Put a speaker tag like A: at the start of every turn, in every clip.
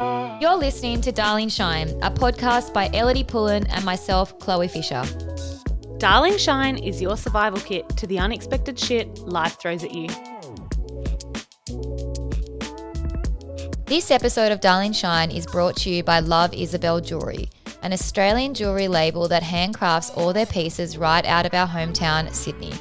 A: You're listening to Darling Shine, a podcast by Ellidy Pullin and myself, Chloe Fisher.
B: Darling Shine is your survival kit to the unexpected shit life throws at you.
A: This episode of Darling Shine is brought to you by Love Isabel Jewellery, an Australian jewellery label that handcrafts all their pieces right out of our hometown, Sydney.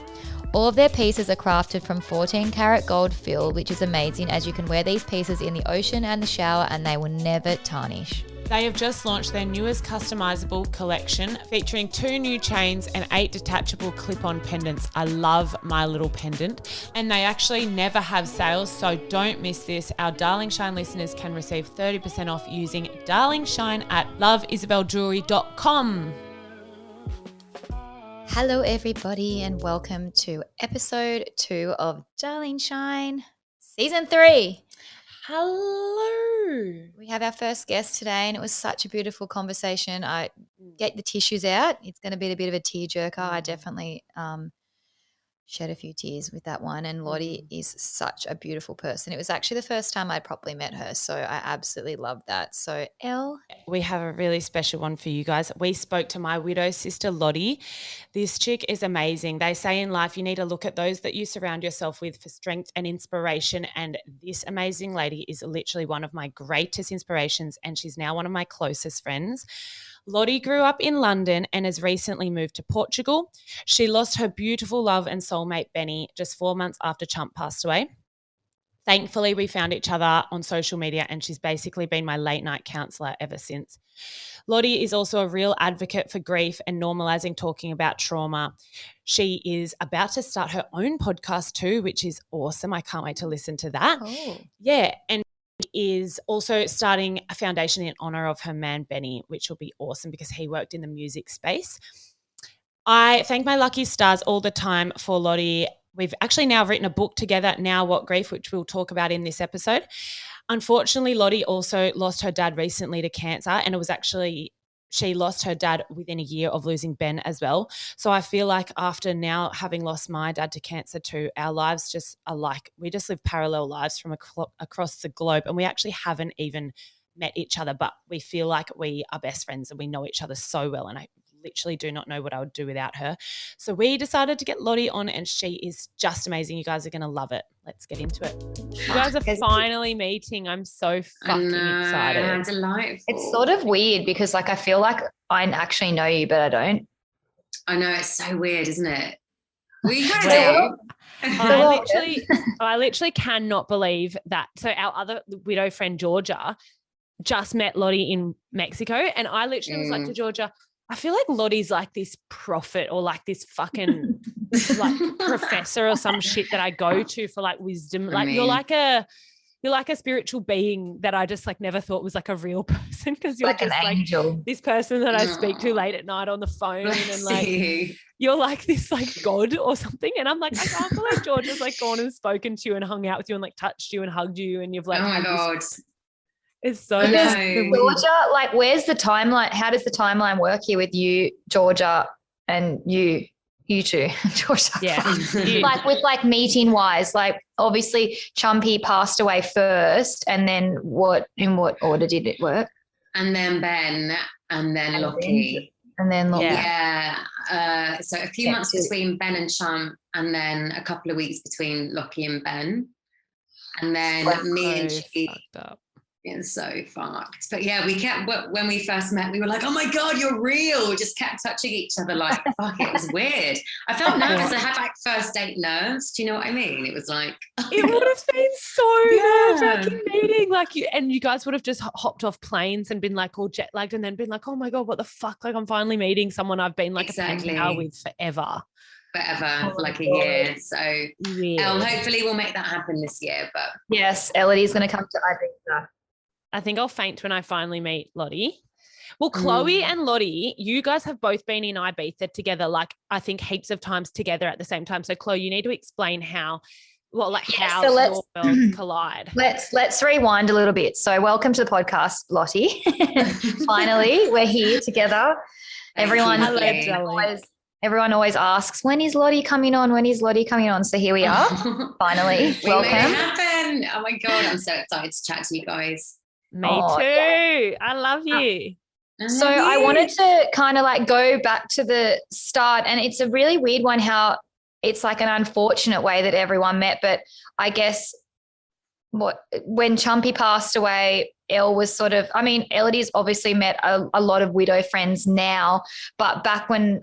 A: All of their pieces are crafted from 14 karat gold fill, which is amazing as you can wear these pieces in the ocean and the shower and they will never tarnish.
B: They have just launched their newest customizable collection featuring 2 new chains and 8 detachable clip-on pendants. I love my little pendant. And they actually never have sales, so don't miss this. Our Darling Shine listeners can receive 30% off using Darling Shine at loveisabeljewelry.com.
A: Hello everybody and welcome to episode 2 of Darling Shine, season 3.
B: Hello.
A: We have our first guest today and it was such a beautiful conversation. I get the tissues out. It's going to be a bit of a tearjerker. I definitely shed a few tears with that one, and Lottie is such a beautiful person. It was actually the first time I'd properly met her, so I absolutely loved that. So Elle,
B: we have a really special one for you guys. We spoke to my widow sister Lottie. This chick is amazing. They say in life you need to look at those that you surround yourself with for strength and inspiration, and this amazing lady is literally one of my greatest inspirations, and she's now one of my closest friends. Lottie grew up in London and has recently moved to Portugal. She lost her beautiful love and soulmate Benny just 4 months after Chump passed away. Thankfully, we found each other on social media and she's basically been my late night counsellor ever since. Lottie is also a real advocate for grief and normalising talking about trauma. She is about to start her own podcast too, which is awesome. I can't wait to listen to that.
A: Oh.
B: Yeah, and is also starting a foundation in honour of her man Benny, which will be awesome because he worked in the music space. I thank my lucky stars all the time for Lottie. We've actually now written a book together, Now What Grief, which we'll talk about in this episode. Unfortunately, Lottie also lost her dad recently to cancer, and it was actually she lost her dad within a year of losing Ben as well. So I feel like after now having lost my dad to cancer too, our lives just are like we just live parallel lives from across the globe, and we actually haven't even met each other, but we feel like we are best friends and we know each other so well, and I literally do not know what I would do without her. So we decided to get Lottie on and she is just amazing. You guys are going to love it. Let's get into it. You guys are finally meeting. I'm so fucking excited.
C: I'm delightful.
A: It's sort of weird because I feel like I actually know you, but I don't.
C: I know, it's so weird, isn't it? We kind of
B: I literally cannot believe that. So our other widow friend, Georgia, just met Lottie in Mexico, and I literally was like to Georgia, I feel like Lottie's like this prophet or like this fucking like professor or some shit that I go to for like wisdom. Like you're like a spiritual being that I just like never thought was like a real person, because you're like just
A: an angel.
B: Like this person that I speak to late at night on the phone and like you're like this like God or something. And I'm like, I can't believe Georgia's like gone and spoken to you and hung out with you and like touched you and hugged you and you've like,
C: oh my God.
B: It's so
A: Georgia, like where's the timeline? How does the timeline work here with you, Georgia, and you two, Georgia?
B: Yeah.
A: Like with like meeting wise, like obviously Chumpy passed away first, and then in what order did it work?
C: And then Ben, and then Lottie.
A: And then Lottie.
C: Yeah. So a few months between Ben and Chump, and then a couple of weeks between Lottie and Ben. And then me and she. It's so fucked. But yeah, we kept, when we first met, we were like, oh my God, you're real. We just kept touching each other like, fuck, it was weird. I felt nervous. I had like first date nerves. Do you know what I mean? It was like.
B: It would have been so nerve-wracking meeting. Like you guys would have just hopped off planes and been like all jet lagged and then been like, oh my God, what the fuck? Like I'm finally meeting someone I've been like a pen pal with forever.
C: For like a year. So hopefully we'll make that happen this year. But
A: yes, Ellidy's going to come to Ibiza.
B: I think I'll faint when I finally meet Lottie. Well, Chloe and Lottie, you guys have both been in Ibiza together, like I think heaps of times together at the same time. So Chloe, you need to explain how your worlds collide.
A: Let's rewind a little bit. So welcome to the podcast, Lottie. Finally, we're here together. Everyone always asks, when is Lottie coming on? When is Lottie coming on? So here we are, finally.
C: We made it happen. Oh my God, I'm so excited to chat to you guys.
B: Me too. Yeah. I love you.
A: So I wanted to kind of like go back to the start, and it's a really weird one how it's like an unfortunate way that everyone met. But I guess when Chumpy passed away, Elle was sort of, I mean, Ellidy's obviously met a lot of widow friends now, but back when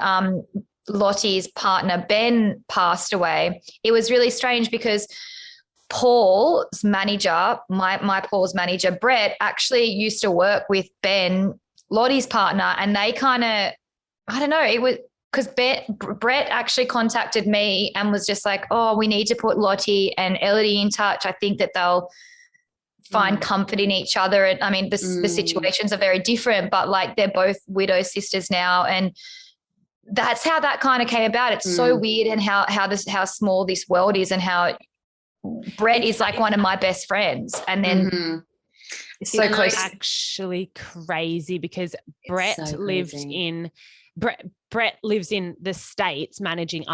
A: Lottie's partner Ben passed away, it was really strange because Paul's manager, my Paul's manager, Brett, actually used to work with Ben, Lottie's partner, and they kind of, I don't know, it was because Brett actually contacted me and was just like, oh, we need to put Lottie and Ellidy in touch. I think that they'll find comfort in each other. And I mean, the situations are very different, but like they're both widow sisters now. And that's how that kind of came about. It's so weird, and how small this world is, and how Brett is like one of my best friends. And then it's so close.
B: Actually crazy because Brett Brett lives in the States managing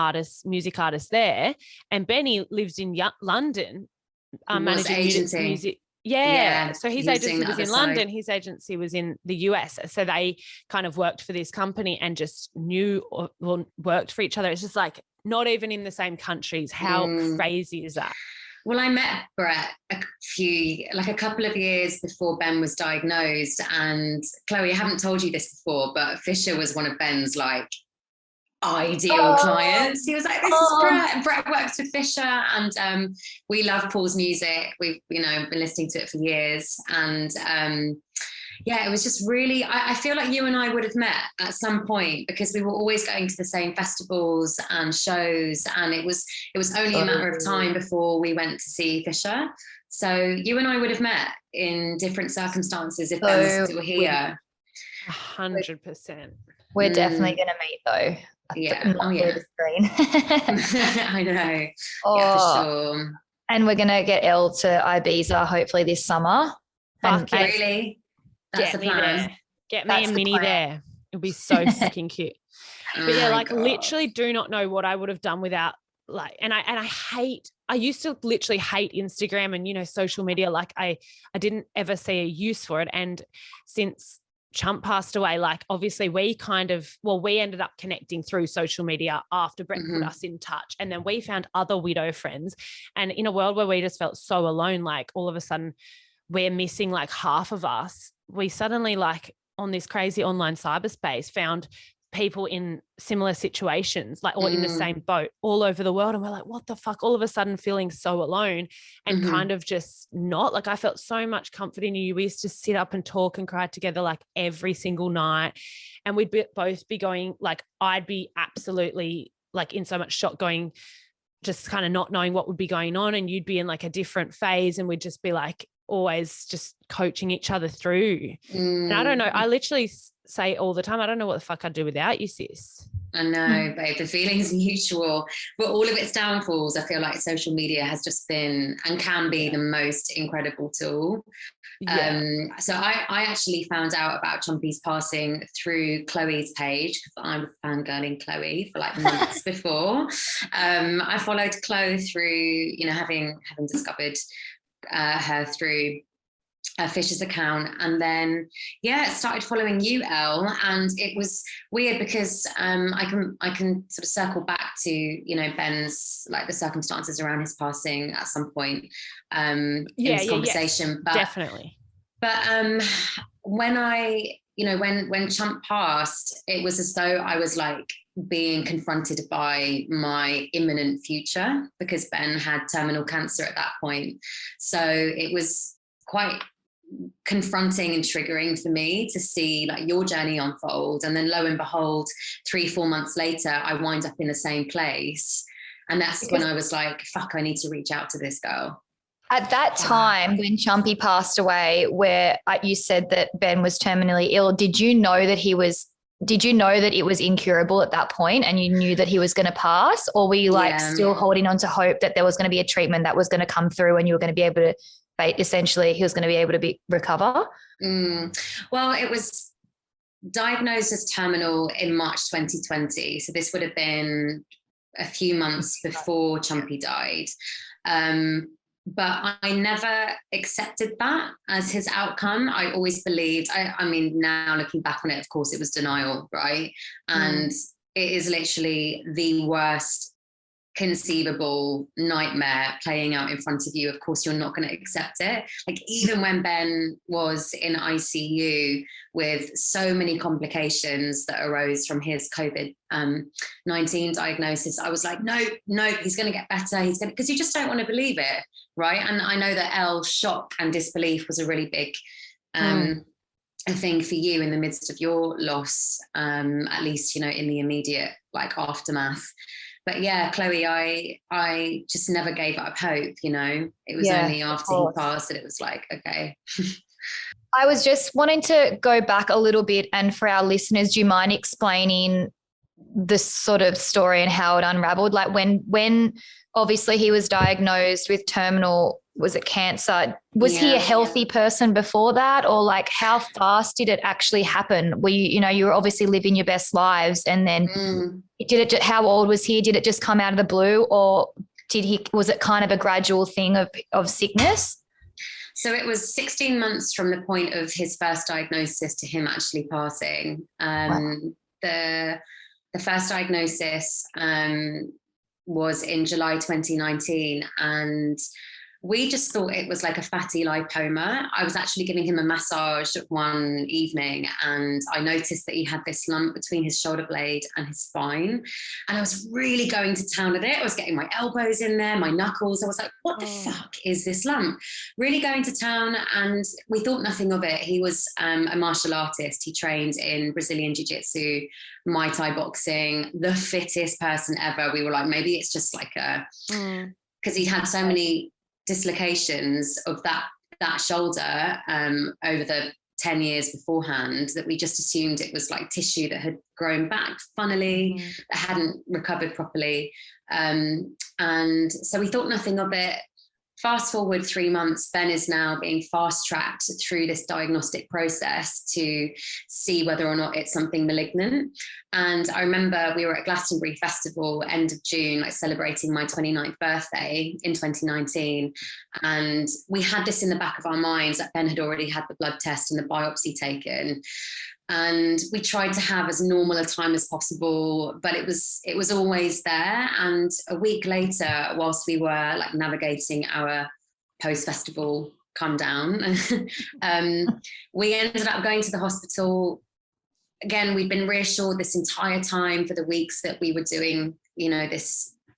B: music artists there, and Benny lives in London managing music. Yeah. So his agency was in London, his agency was in the US. So they kind of worked for this company and just knew or worked for each other. It's just like not even in the same countries. How crazy is that?
C: Well, I met Brett a couple of years before Ben was diagnosed. And Chloe, I haven't told you this before, but Fisher was one of Ben's like ideal clients. He was like, this is Brett. Brett works with Fisher, and we love Paul's music. We've been listening to it for years, and it was just really, I feel like you and I would have met at some point because we were always going to the same festivals and shows, and it was only a matter of time before we went to see Fisher. So you and I would have met in different circumstances if Ben was still here.
B: 100%.
A: We're definitely going to meet though.
C: Yeah.
A: The screen.
C: I know.
A: Oh,
C: yeah, for sure.
A: And we're going to get Elle to Ibiza hopefully this summer.
C: Fuck, really? That's
B: the
C: plan.
B: Get me and Minnie there. It'll be so fucking cute. But yeah, like literally do not know what I would have done without I used to literally hate Instagram and, social media. Like I didn't ever see a use for it. And since Chump passed away, like obviously we ended up connecting through social media after Brett put us in touch. And then we found other widow friends. And in a world where we just felt so alone, like all of a sudden we're missing like half of us, we suddenly like on this crazy online cyberspace found people in similar situations, like or in the same boat all over the world. And we're like, what the fuck? All of a sudden feeling so alone and kind of just not like, I felt so much comfort in you. We used to sit up and talk and cry together like every single night. And we'd both be going, like, I'd be absolutely like in so much shock going, just kind of not knowing what would be going on. And you'd be in like a different phase and we'd just be like always just coaching each other through. And I don't know, I literally say all the time, I don't know what the fuck I'd do without you, sis.
C: I know, babe, the feeling's mutual. But all of its downfalls, I feel like social media has just been and can be the most incredible tool. So I actually found out about Chumpy's passing through Chloe's page because I was fangirling Chloe for like months before. I followed Chloe through, having discovered her through Fisher's account, and then started following you, Elle, and it was weird because I can sort of circle back to Ben's like the circumstances around his passing at some point in this conversation.
B: But definitely.
C: But when when Chump passed, it was as though I was like being confronted by my imminent future because Ben had terminal cancer at that point. So it was quite confronting and triggering for me to see like your journey unfold. And then lo and behold, 3-4 months later, I wind up in the same place. And that's when I was like, fuck, I need to reach out to this girl.
A: At that time when Chumpy passed away, where you said that Ben was terminally ill, did you know that it was incurable at that point and you knew that he was going to pass? Or were you still holding on to hope that there was going to be a treatment that was going to come through and you were going to be able to, essentially he was going to be able to recover?
C: Well, it was diagnosed as terminal in March 2020. So this would have been a few months before Chumpy died. but I never accepted that as his outcome. I always believed, I mean, now looking back on it, of course, it was denial, right? And it is literally the worst conceivable nightmare playing out in front of you. Of course, you're not going to accept it. Like, even when Ben was in ICU with so many complications that arose from his COVID-19 diagnosis, I was like, no, he's going to get better. He's going to, because you just don't want to believe it, right? And I know that Elle's shock and disbelief was a really big a thing for you in the midst of your loss, at least, you know, in the immediate like aftermath. But yeah, Chloe, I just never gave up hope, you know. It was only after he passed that it was like, okay.
A: I was just wanting to go back a little bit, and for our listeners, do you mind explaining this sort of story and how it unraveled? Like when obviously he was diagnosed with terminal, was it cancer? Was he a healthy person before that, or like how fast did it actually happen? Were you were obviously living your best lives, and then how old was he? Did it just come out of the blue, or was it kind of a gradual thing of sickness?
C: So it was 16 months from the point of his first diagnosis to him actually passing.
A: Wow.
C: The first diagnosis was in July 2019, and we just thought it was like a fatty lipoma. I was actually giving him a massage one evening, and I noticed that he had this lump between his shoulder blade and his spine. And I was really going to town with it. I was getting my elbows in there, my knuckles. I was like, what the fuck is this lump? Really going to town, and we thought nothing of it. He was a martial artist. He trained in Brazilian Jiu-Jitsu, Muay Thai boxing, the fittest person ever. We were like, maybe it's just like because he had so many dislocations of that shoulder over the 10 years beforehand that we just assumed it was like tissue that had grown back funnily, that hadn't recovered properly. And so we thought nothing of it. Fast forward 3 months, Ben is now being fast-tracked through this diagnostic process to see whether or not it's something malignant. And I remember we were at Glastonbury Festival, end of June, like celebrating my 29th birthday in 2019. And we had this in the back of our minds that Ben had already had the blood test and the biopsy taken. And we tried to have as normal a time as possible, but it was always there. And a week later, whilst we were like navigating our post-festival come down, we ended up going to the hospital. Again, we'd been reassured this entire time for the weeks that we were doing,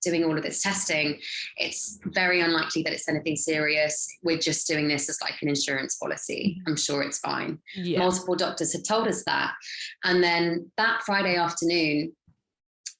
C: doing all of this testing. It's very unlikely that it's anything serious. We're just doing this as like an insurance policy. I'm sure it's fine. Yeah. Multiple doctors had told us that. And then that Friday afternoon,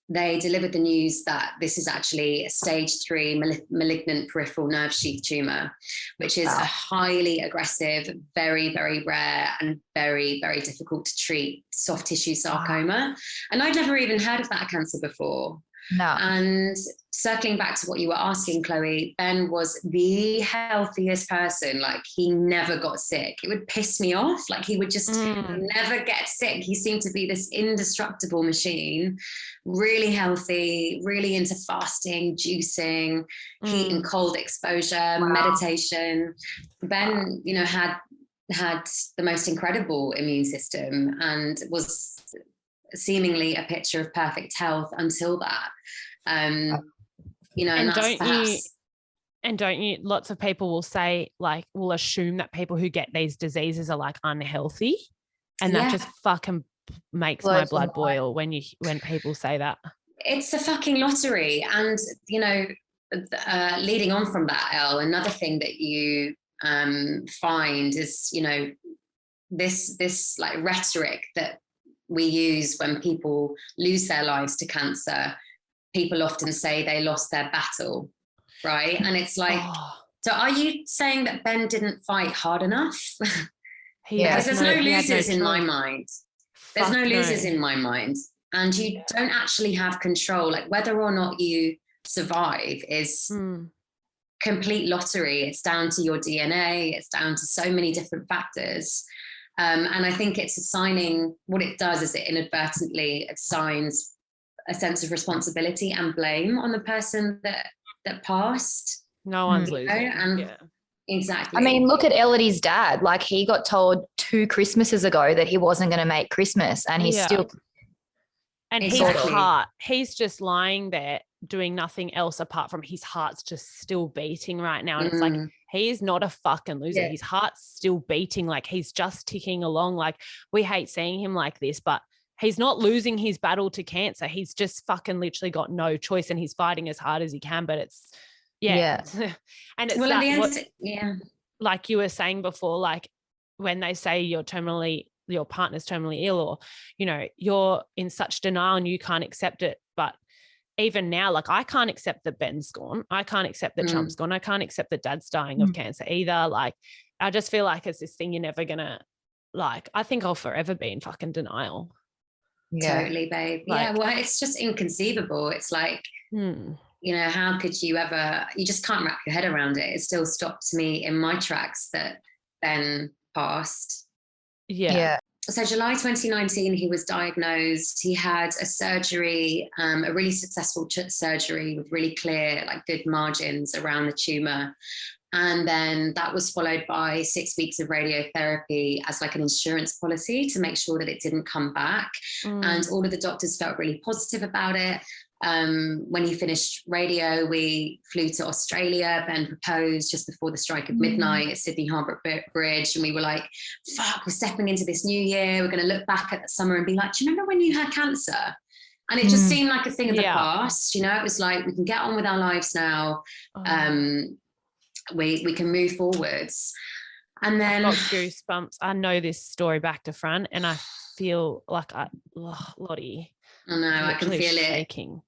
C: they delivered the news that this is actually a stage 3 malignant peripheral nerve sheath tumor, which is a highly aggressive, very, very rare and very, very difficult to treat soft tissue sarcoma. And I'd never even heard of that cancer before. No. And circling back to what you were asking, Chloe, Ben was the healthiest person. Like, he never got sick. It would piss me off. Like, he would just never get sick. He seemed to be this indestructible machine, really healthy, really into fasting, juicing, heat and cold exposure, meditation. Ben, had the most incredible immune system and was seemingly a picture of perfect health until that. And
B: don't you lots of people will say, like, will assume that people who get these diseases are like unhealthy, and that just fucking makes my blood boil when people say that.
C: It's a fucking lottery. And leading on from that, Elle, another thing that you find is this like rhetoric that we use when people lose their lives to cancer. People often say they lost their battle, right? And it's like, so are you saying that Ben didn't fight hard enough? Because there's no losers in my mind. There's no losers in my mind. And you don't actually have control. Like, whether or not you survive is complete lottery. It's down to your DNA. It's down to so many different factors. And I think it's assigning, what it does is it inadvertently assigns a sense of responsibility and blame on the person that passed.
B: No one's losing.
C: And exactly.
A: I mean, look at Ellidy's dad. Like, he got told 2 Christmases ago that he wasn't going to make Christmas, and he's still.
B: And he's just lying there doing nothing else apart from his heart's just still beating right now. And it's like, he is not a fucking loser. His heart's still beating. Like, he's just ticking along. Like, we hate seeing him like this, but he's not losing his battle to cancer. He's just fucking literally got no choice, and he's fighting as hard as he can, but it's, and it's like you were saying before, like when they say your partner's terminally ill, or, you know, you're in such denial and you can't accept it. But even now, like, I can't accept that Ben's gone. I can't accept that Chump's gone. I can't accept that Dad's dying of cancer either. Like, I just feel like it's this thing you're never gonna, like, I think I'll forever be in fucking denial.
C: Totally, babe. Like, well, it's just inconceivable. It's like, you know, how could you ever, you just can't wrap your head around it. It still stops me in my tracks that Ben passed. So July 2019, he was diagnosed. He had a surgery, a really successful surgery with really clear, like, good margins around the tumor. And then that was followed by 6 weeks of radiotherapy as like an insurance policy to make sure that it didn't come back. And all of the doctors felt really positive about it. When he finished radio, we flew to Australia. Ben proposed just before the strike of midnight at Sydney Harbour Bridge. And we were like, fuck, we're stepping into this new year. We're going to look back at the summer and be like, do you remember when you had cancer? And it just seemed like a thing of the past. You know, it was like, we can get on with our lives now. We can move forwards. And then
B: I've got goosebumps. I know this story back to front, and I feel like Lottie.
C: I know, I can feel
B: shaking.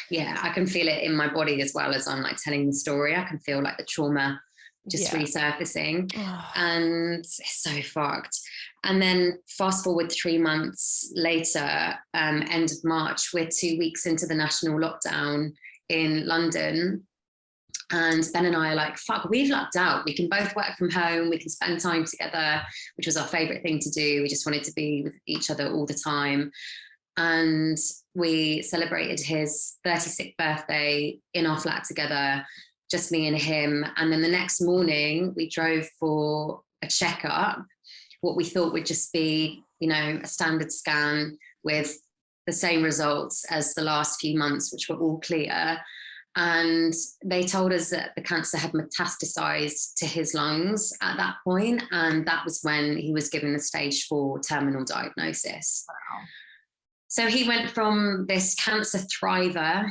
C: Yeah, I can feel it in my body as well as I'm like telling the story. I can feel like the trauma just resurfacing, and it's so fucked. And then fast forward 3 months later, end of March, we're 2 weeks into the national lockdown in London. And Ben and I are like, fuck, we've lucked out. We can both work from home. We can spend time together, which was our favorite thing to do. We just wanted to be with each other all the time. And we celebrated his 36th birthday in our flat together, just me and him. And then the next morning we drove for a checkup, what we thought would just be, you know, a standard scan with the same results as the last few months, which were all clear. And they told us that the cancer had metastasized to his lungs at that point. And that was when he was given the stage 4 terminal diagnosis. Wow. So he went from this cancer thriver,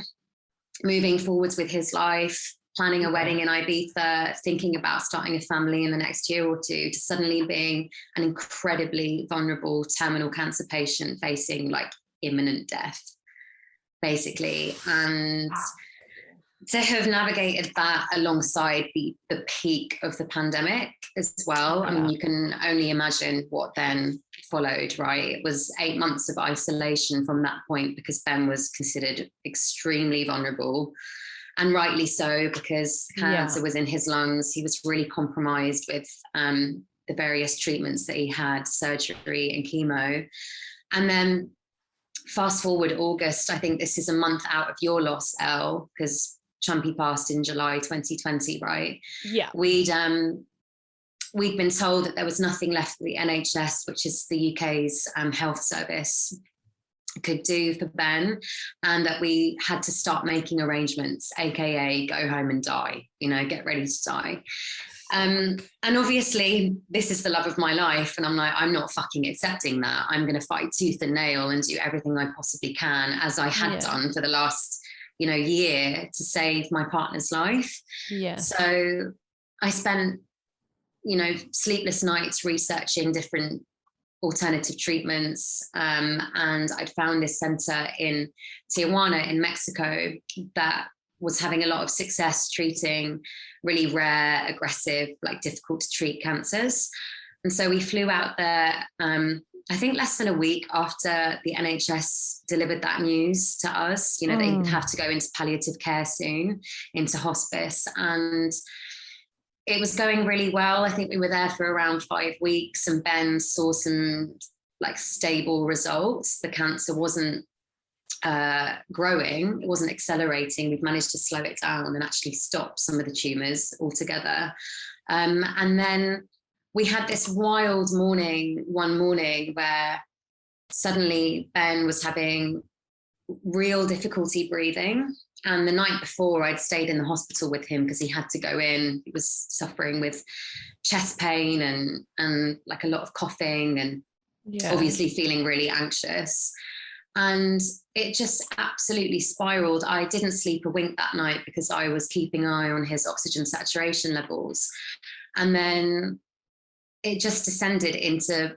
C: moving forwards with his life, planning a wedding in Ibiza, thinking about starting a family in the next year or two, to suddenly being an incredibly vulnerable terminal cancer patient facing like imminent death, basically. And to have navigated that alongside the peak of the pandemic as well. I mean, you can only imagine what then followed, right? It was 8 months of isolation from that point, because Ben was considered extremely vulnerable, and rightly so, because cancer was in his lungs. He was really compromised with the various treatments that he had, surgery and chemo. And then fast forward August, I think this is a month out of your loss, Elle, because Chumpy passed in July 2020, right? Yeah. We'd been told that there was nothing left that the NHS, which is the UK's health service, could do for Ben, and that we had to start making arrangements, aka go home and die, you know, get ready to die. And obviously this is the love of my life, and I'm like, I'm not fucking accepting that. I'm going to fight tooth and nail and do everything I possibly can, as I had done for the last, you know, year, to save my partner's life. Yeah. So I spent, you know, sleepless nights researching different alternative treatments. And I'd found this center in Tijuana in Mexico that was having a lot of success treating really rare, aggressive, like difficult to treat cancers. And so we flew out there, I think less than a week after the NHS delivered that news to us, you know, they'd have to go into palliative care soon, into hospice. And it was going really well. I think we were there for around 5 weeks, and Ben saw some like stable results. The cancer wasn't growing. It wasn't accelerating. We've managed to slow it down and actually stop some of the tumours altogether. And then we had this wild morning, one morning, where suddenly Ben was having real difficulty breathing. And the night before, I'd stayed in the hospital with him because he had to go in. He was suffering with chest pain and like a lot of coughing and obviously feeling really anxious. And it just absolutely spiraled. I didn't sleep a wink that night because I was keeping an eye on his oxygen saturation levels. And then it just descended into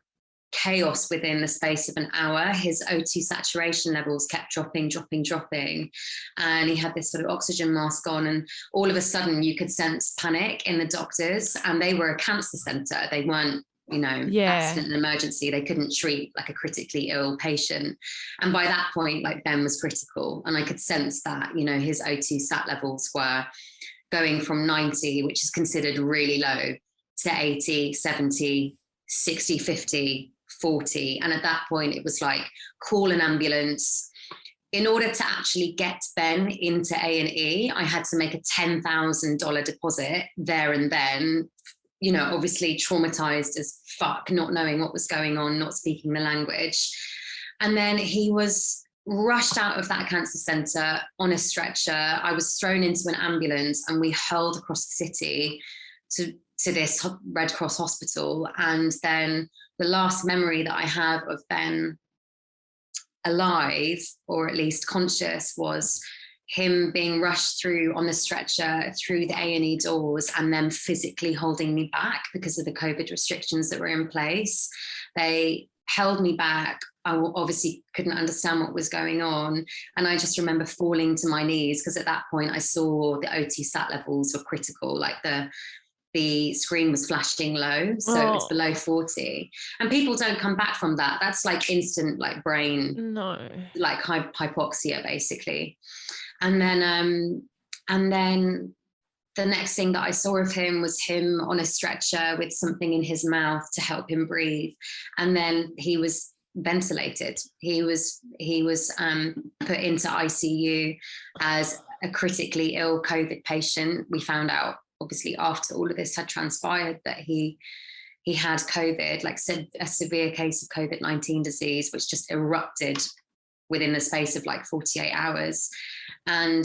C: chaos within the space of an hour. His O2 saturation levels kept dropping. And he had this sort of oxygen mask on. And all of a sudden you could sense panic in the doctors. And they were a cancer center. They weren't, accident and emergency. They couldn't treat like a critically ill patient. And by that point, like Ben was critical. And I could sense that, his O2 sat levels were going from 90, which is considered really low, to 80, 70, 60, 50, 40. And at that point, it was like, call an ambulance. In order to actually get Ben into A&E, I had to make a $10,000 deposit there and then, obviously traumatized as fuck, not knowing what was going on, not speaking the language. And then he was rushed out of that cancer center on a stretcher. I was thrown into an ambulance and we hurled across the city to this Red Cross hospital. And then the last memory that I have of Ben alive, or at least conscious, was him being rushed through on the stretcher through the A&E doors and then physically holding me back because of the COVID restrictions that were in place. They held me back. I obviously couldn't understand what was going on. And I just remember falling to my knees because at that point I saw the O2 sat levels were critical, like the screen was flashing low, so it was below 40. And people don't come back from that. That's like instant, like brain, like hypoxia, basically. And then the next thing that I saw of him was him on a stretcher with something in his mouth to help him breathe. And then he was ventilated. He was put into ICU as a critically ill COVID patient. We found out, obviously, after all of this had transpired, that he had COVID, like a severe case of COVID-19 disease, which just erupted within the space of like 48 hours. And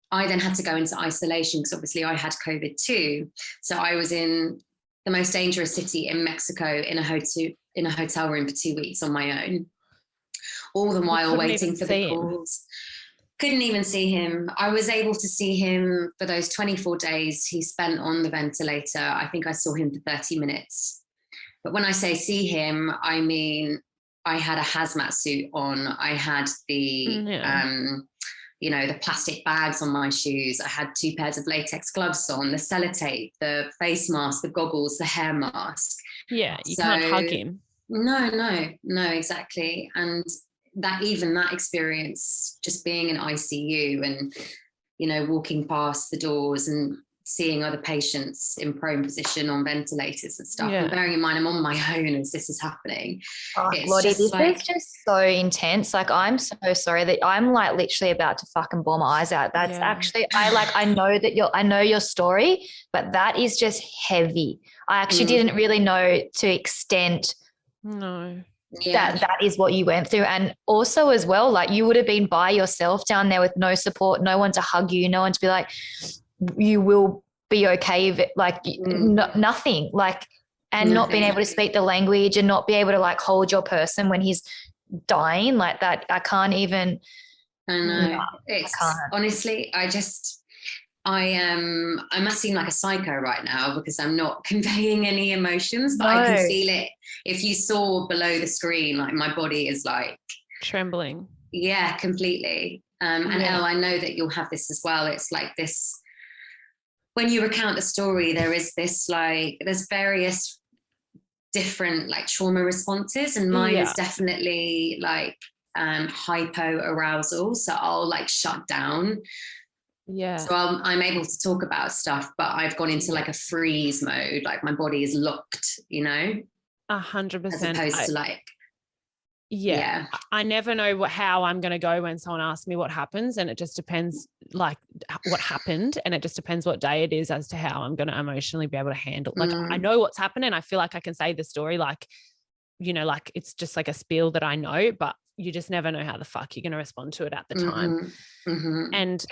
C: I then had to go into isolation because obviously I had COVID too. So I was in the most dangerous city in Mexico in a hotel room for 2 weeks on my own, all the while waiting for the calls. Couldn't even see him. I was able to see him for those 24 days he spent on the ventilator. I think I saw him for 30 minutes. But when I say see him, I mean, I had a hazmat suit on. I had the, the plastic bags on my shoes. I had 2 pairs of latex gloves on, the sellotape, the face mask, the goggles, the hair mask.
B: Yeah, you can't hug him.
C: No, exactly. And that experience, just being in ICU and, walking past the doors and seeing other patients in prone position on ventilators and stuff. And bearing in mind, I'm on my own as this is happening.
A: Lottie, this is just so intense. Like, I'm so sorry that I'm like literally about to fucking bawl my eyes out. That's actually, I know your story, but that is just heavy. I actually didn't really know to extent.
B: No.
A: Yeah. That is what you went through. And also as well, like, you would have been by yourself down there with no support, no one to hug you, no one to be like, you will be okay if it, like nothing, like, and not being able to speak the language and not be able to like hold your person when he's dying like that. I can't even.
C: I know. Honestly, I must seem like a psycho right now because I'm not conveying any emotions, but I can feel it. If you saw below the screen, like, my body is like
B: trembling.
C: Yeah, completely. And Elle, I know that you'll have this as well. It's like this, when you recount the story, there is this, like, there's various different like trauma responses, and mine is definitely like hypo arousal. So I'll like shut down. Yeah. So I'm able to talk about stuff, but I've gone into like a freeze mode. Like, my body is locked,
B: 100%.
C: As opposed to like,
B: Yeah. I never know how I'm going to go when someone asks me what happens, and it just depends like what happened, and it just depends what day it is as to how I'm going to emotionally be able to handle. Like I know what's happened, and I feel like I can say the story like, you know, like it's just like a spiel that I know, but you just never know how the fuck you're going to respond to it at the time. And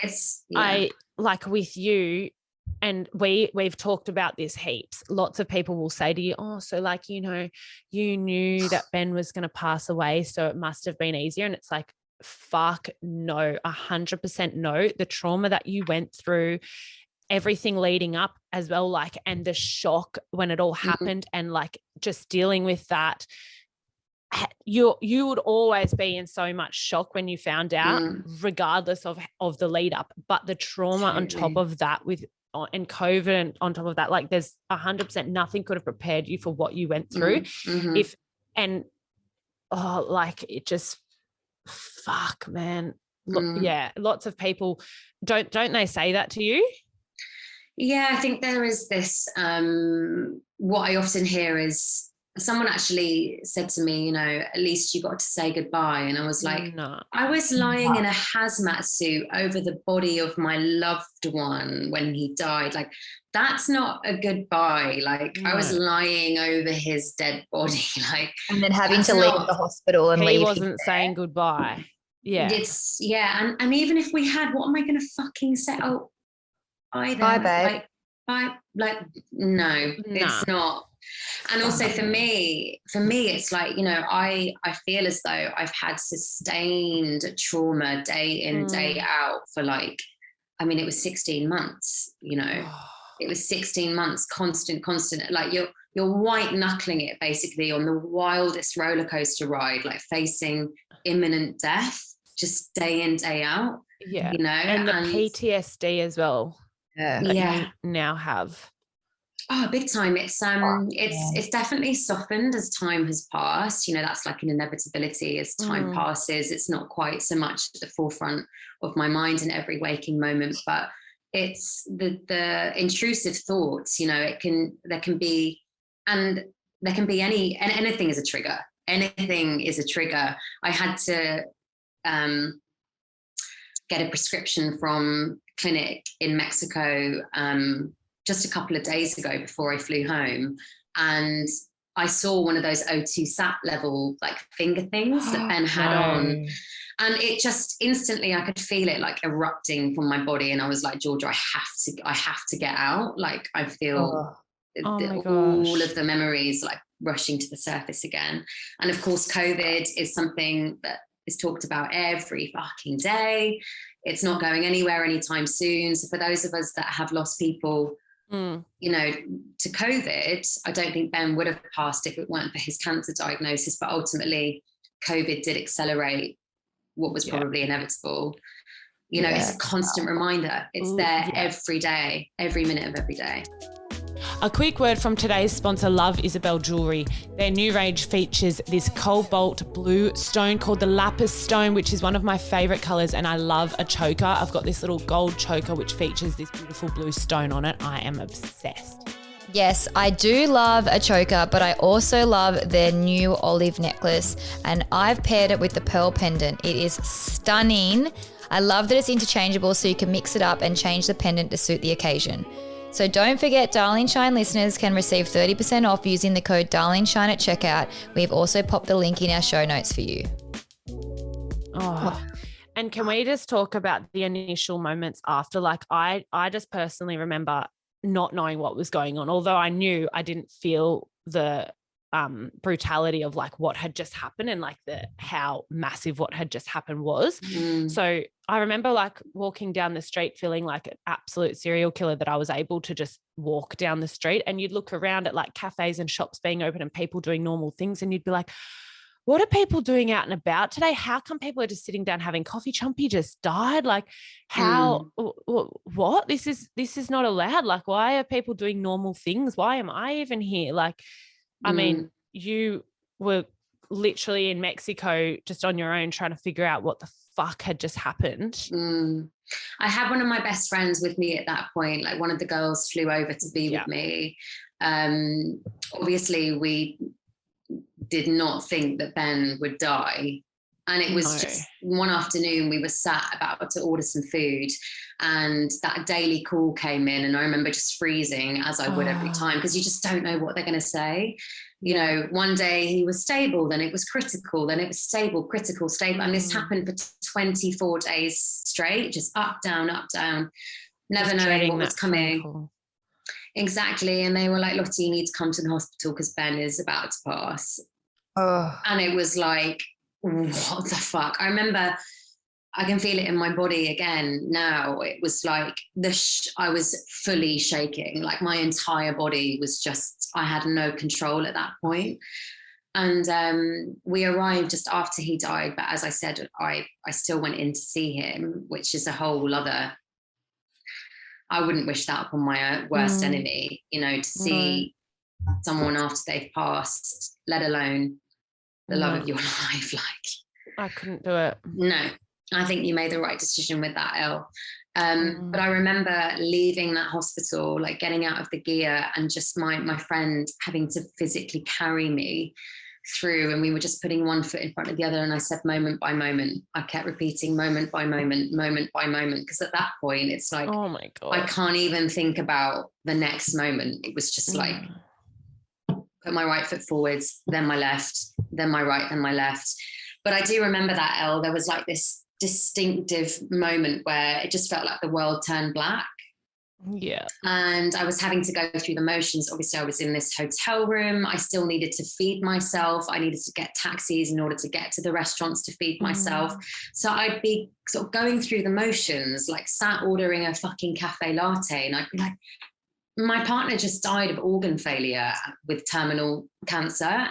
B: I like with you, and we've talked about this heaps. Lots of people will say to you, oh, so like, you know, you knew that Ben was going to pass away, so it must have been easier. And it's like, fuck no, 100% no. The trauma that you went through, everything leading up as well, like, and the shock when it all happened, and like just dealing with that, you would always be in so much shock when you found out, regardless of the lead up. But the trauma on top of that with and COVID, and on top of that, like there's 100% nothing could have prepared you for what you went through. Like it just, fuck, man. Yeah, lots of people don't they say that to you?
C: Yeah, I think there is this, what I often hear is someone actually said to me, you know, at least you got to say goodbye. And I was like, no. I was lying in a hazmat suit over the body of my loved one when he died. Like, that's not a goodbye. Like, I was lying over his dead body. Like,
A: and then having to leave the hospital and leave.
B: He wasn't saying goodbye. Yeah.
C: It's, and even if we had, what am I going to fucking say? Oh, bye then.
A: Bye, babe.
C: Like, bye. Like, no, it's not. And also for me, it's like, you know, I feel as though I've had sustained trauma day in, day out for like, I mean, it was 16 months, you know, it was 16 months, constant, like you're white knuckling it basically on the wildest roller coaster ride, like facing imminent death, just day in, day out, you know.
B: And the PTSD as well. You now have.
C: Oh, big time. It's definitely softened as time has passed. You know, that's like an inevitability as time passes. It's not quite so much at the forefront of my mind in every waking moment, but it's the intrusive thoughts, you know, there can be anything is a trigger. Anything is a trigger. I had to get a prescription from a clinic in Mexico just a couple of days ago before I flew home, and I saw one of those O2 sat level like finger things that Ben had on, and it just instantly I could feel it like erupting from my body, and I was like, Georgia, I have to get out. Like I feel all of the memories like rushing to the surface again. And of course, COVID is something that is talked about every fucking day. It's not going anywhere anytime soon. So for those of us that have lost people, you know, to COVID, I don't think Ben would have passed if it weren't for his cancer diagnosis, but ultimately COVID did accelerate what was probably inevitable. You know, it's a constant reminder. It's there every day, every minute of every day.
B: A quick word from today's sponsor, Love Isabel Jewelry. Their new range features this cobalt blue stone called the lapis stone, which is one of my favorite colors, and I love a choker. I've got this little gold choker which features this beautiful blue stone on it. I am obsessed.
A: Yes, I do love a choker, but I also love their new olive necklace, and I've paired it with the pearl pendant. It is stunning. I love that it's interchangeable, so you can mix it up and change the pendant to suit the occasion. So don't forget, Darling Shine listeners can receive 30% off using the code DarlingShine at checkout. We've also popped the link in our show notes for you.
B: And can we just talk about the initial moments after? Like I just personally remember not knowing what was going on, although I knew I didn't feel the brutality of like what had just happened and like how massive what had just happened was. So I remember like walking down the street feeling like an absolute serial killer, that I was able to just walk down the street, and you'd look around at like cafes and shops being open and people doing normal things, and you'd be like, what are people doing out and about today? How come people are just sitting down having coffee? Chumpy just died. Like how, what? This is not allowed. Like, why are people doing normal things? Why am I even here? Like, I mean, you were literally in Mexico just on your own trying to figure out what the fuck had just happened.
C: I had one of my best friends with me at that point. Like one of the girls flew over to be with me. Obviously we did not think that Ben would die. And it was just one afternoon we were sat about to order some food, and that daily call came in, and I remember just freezing, as I would every time, because you just don't know what they're going to say. You know, one day he was stable, then it was critical, then it was stable, critical, stable. And this happened for 24 days straight, just up, down, never knowing what was coming. Exactly. And they were like, Lottie, you need to come to the hospital because Ben is about to pass. And it was like, what the fuck? I remember, I can feel it in my body again now. It was like I was fully shaking, like my entire body was just, I had no control at that point. And we arrived just after he died, but as I said, I still went in to see him, which is a whole other, I wouldn't wish that upon my worst enemy, you know, to see someone after they've passed, let alone the love of your life. Like,
B: I couldn't do it.
C: No, I think you made the right decision with that, Elle. But I remember leaving that hospital, like getting out of the gear, and just my friend having to physically carry me through, and we were just putting one foot in front of the other. And I said, moment by moment. I kept repeating moment by moment, because at that point it's like, oh my God, I can't even think about the next moment. It was just like, put my right foot forwards, then my left, then my right, then my left. But I do remember that, Elle, there was like this distinctive moment where it just felt like the world turned black.
B: Yeah.
C: And I was having to go through the motions. Obviously, I was in this hotel room. I still needed to feed myself. I needed to get taxis in order to get to the restaurants to feed myself. So I'd be sort of going through the motions, like sat ordering a fucking cafe latte. And I'd be like, my partner just died of organ failure with terminal cancer.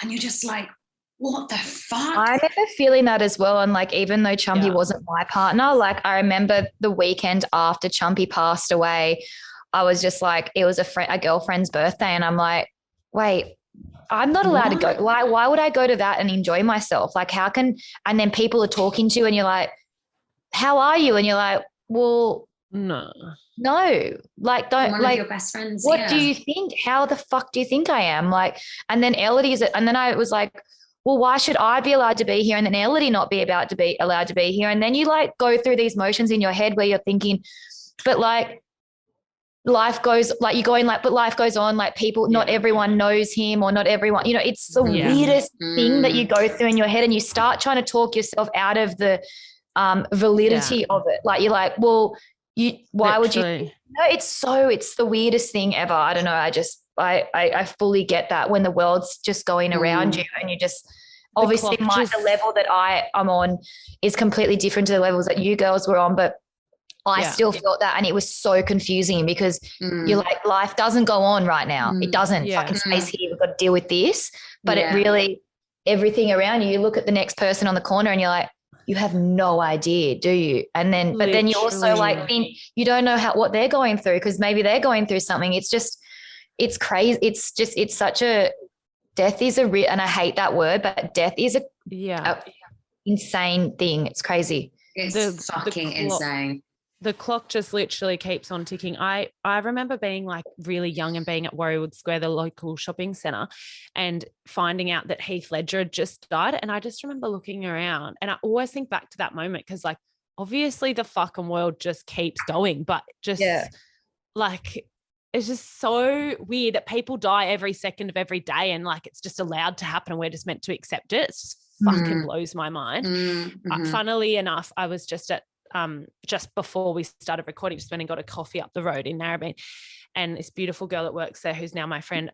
C: And you're just like, what the fuck?
A: I remember feeling that as well. And like, even though Chumpy wasn't my partner, like I remember the weekend after Chumpy passed away, I was just like, it was a girlfriend's birthday. And I'm like, wait, I'm not allowed to go. Why would I go to that and enjoy myself? Like and then people are talking to you and you're like, how are you? And you're like, well, no, like don't,
C: one
A: like
C: of your best friends.
A: What do you think? How the fuck do you think I am? Like, and then Ellidy's, and then I was like, well, why should I be allowed to be here and then Ellidy not be allowed to be here? And then you like go through these motions in your head where you're thinking, but like life goes, like you're going like, but life goes on, like people, not everyone knows him, or not everyone, you know, it's the weirdest thing that you go through in your head, and you start trying to talk yourself out of the validity of it. Like you're like, well, why would you? No, it's the weirdest thing ever. I don't know. I fully get that when the world's just going around you, and you just obviously the level that I'm on is completely different to the levels that you girls were on, but I still felt that, and it was so confusing because you're like, life doesn't go on right now. It doesn't. Fucking stays here. We've got to deal with this. But it really, everything around you look at the next person on the corner and you're like, you have no idea, do you? And then, but then you also like think you don't know what they're going through, because maybe they're going through something. It's crazy. It's such a, death is and I hate that word, but death is a insane thing. It's crazy.
C: It's fucking insane.
B: The clock just literally keeps on ticking. I remember being like really young and being at Warriewood Square, the local shopping centre, and finding out that Heath Ledger had just died. And I just remember looking around, and I always think back to that moment because like obviously the fucking world just keeps going, but just like it's just so weird that people die every second of every day, and like it's just allowed to happen and we're just meant to accept it. It just fucking blows my mind. Funnily enough, I was just at just before we started recording, just went and got a coffee up the road in Narrabeen, and this beautiful girl that works there who's now my friend,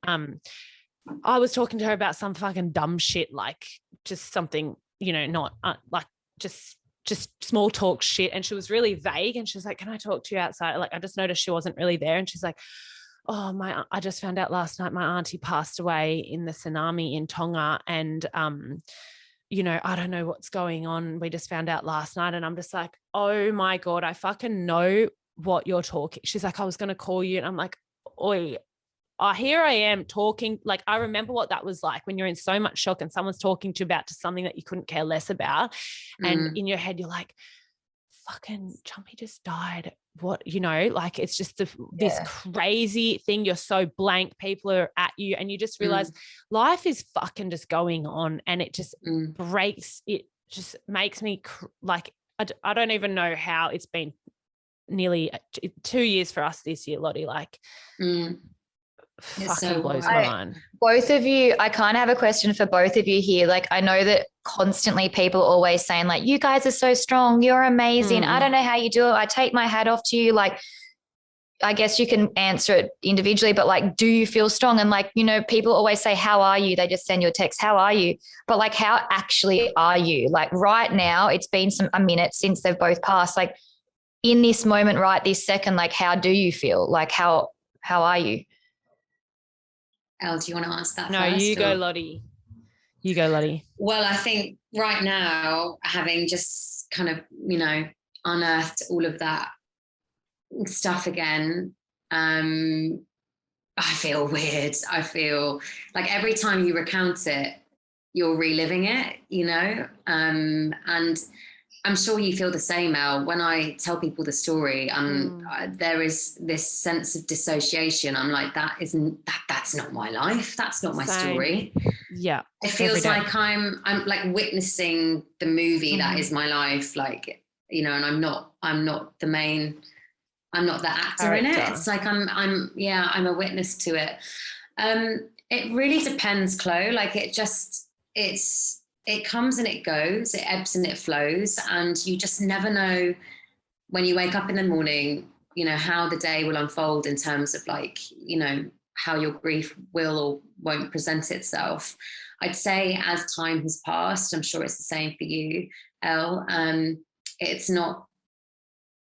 B: I was talking to her about some fucking dumb shit, like just something, you know, not like just small talk shit, and she was really vague, and she was like, can I talk to you outside? Like I just noticed she wasn't really there, and she's like, oh, I just found out last night my auntie passed away in the tsunami in Tonga, and you know, I don't know what's going on. We just found out last night. And I'm just like, oh my God, I fucking know what you're talking. She's like, I was going to call you. And I'm like, oi, here I am talking. Like, I remember what that was like when you're in so much shock and someone's talking to you about something that you couldn't care less about. And in your head, you're like, fucking Chumpy just died what, you know, like it's just this crazy thing. You're so blank. People are at you and you just realize life is fucking just going on, and it just breaks. It just makes me like, I don't even know how it's been nearly 2 years for us this year, Lottie. Like, fucking blows my mind.
A: Both of you, I kind of have a question for both of you here. Like, I know that constantly people are always saying like, you guys are so strong, you're amazing. I don't know how you do it. I take my hat off to you. Like, I guess you can answer it individually, but like, do you feel strong? And like, you know, people always say, how are you? They just send you a text, how are you? But like, how actually are you? Like right now, it's been a minute since they've both passed. Like in this moment, right this second, like, how do you feel? Like, how are you?
C: Elle, do you want to answer that
B: No,
C: first?
B: you go, Lottie. You go, Lottie.
C: Well, I think right now, having just kind of, you know, unearthed all of that stuff again, I feel weird. I feel like every time you recount it, you're reliving it, you know, and I'm sure you feel the same, Elle. When I tell people the story, there is this sense of dissociation. I'm like, that's not my life. That's not my story.
B: Yeah.
C: It feels like I'm like witnessing the movie that is my life. Like, you know, and I'm not the main, I'm not the actor in it. It's like I'm a witness to it. It really depends, Chloe. Like it comes and it goes, it ebbs and it flows, and you just never know when you wake up in the morning, you know, how the day will unfold in terms of like, you know, how your grief will or won't present itself. I'd say as time has passed, I'm sure it's the same for you, Elle, it's not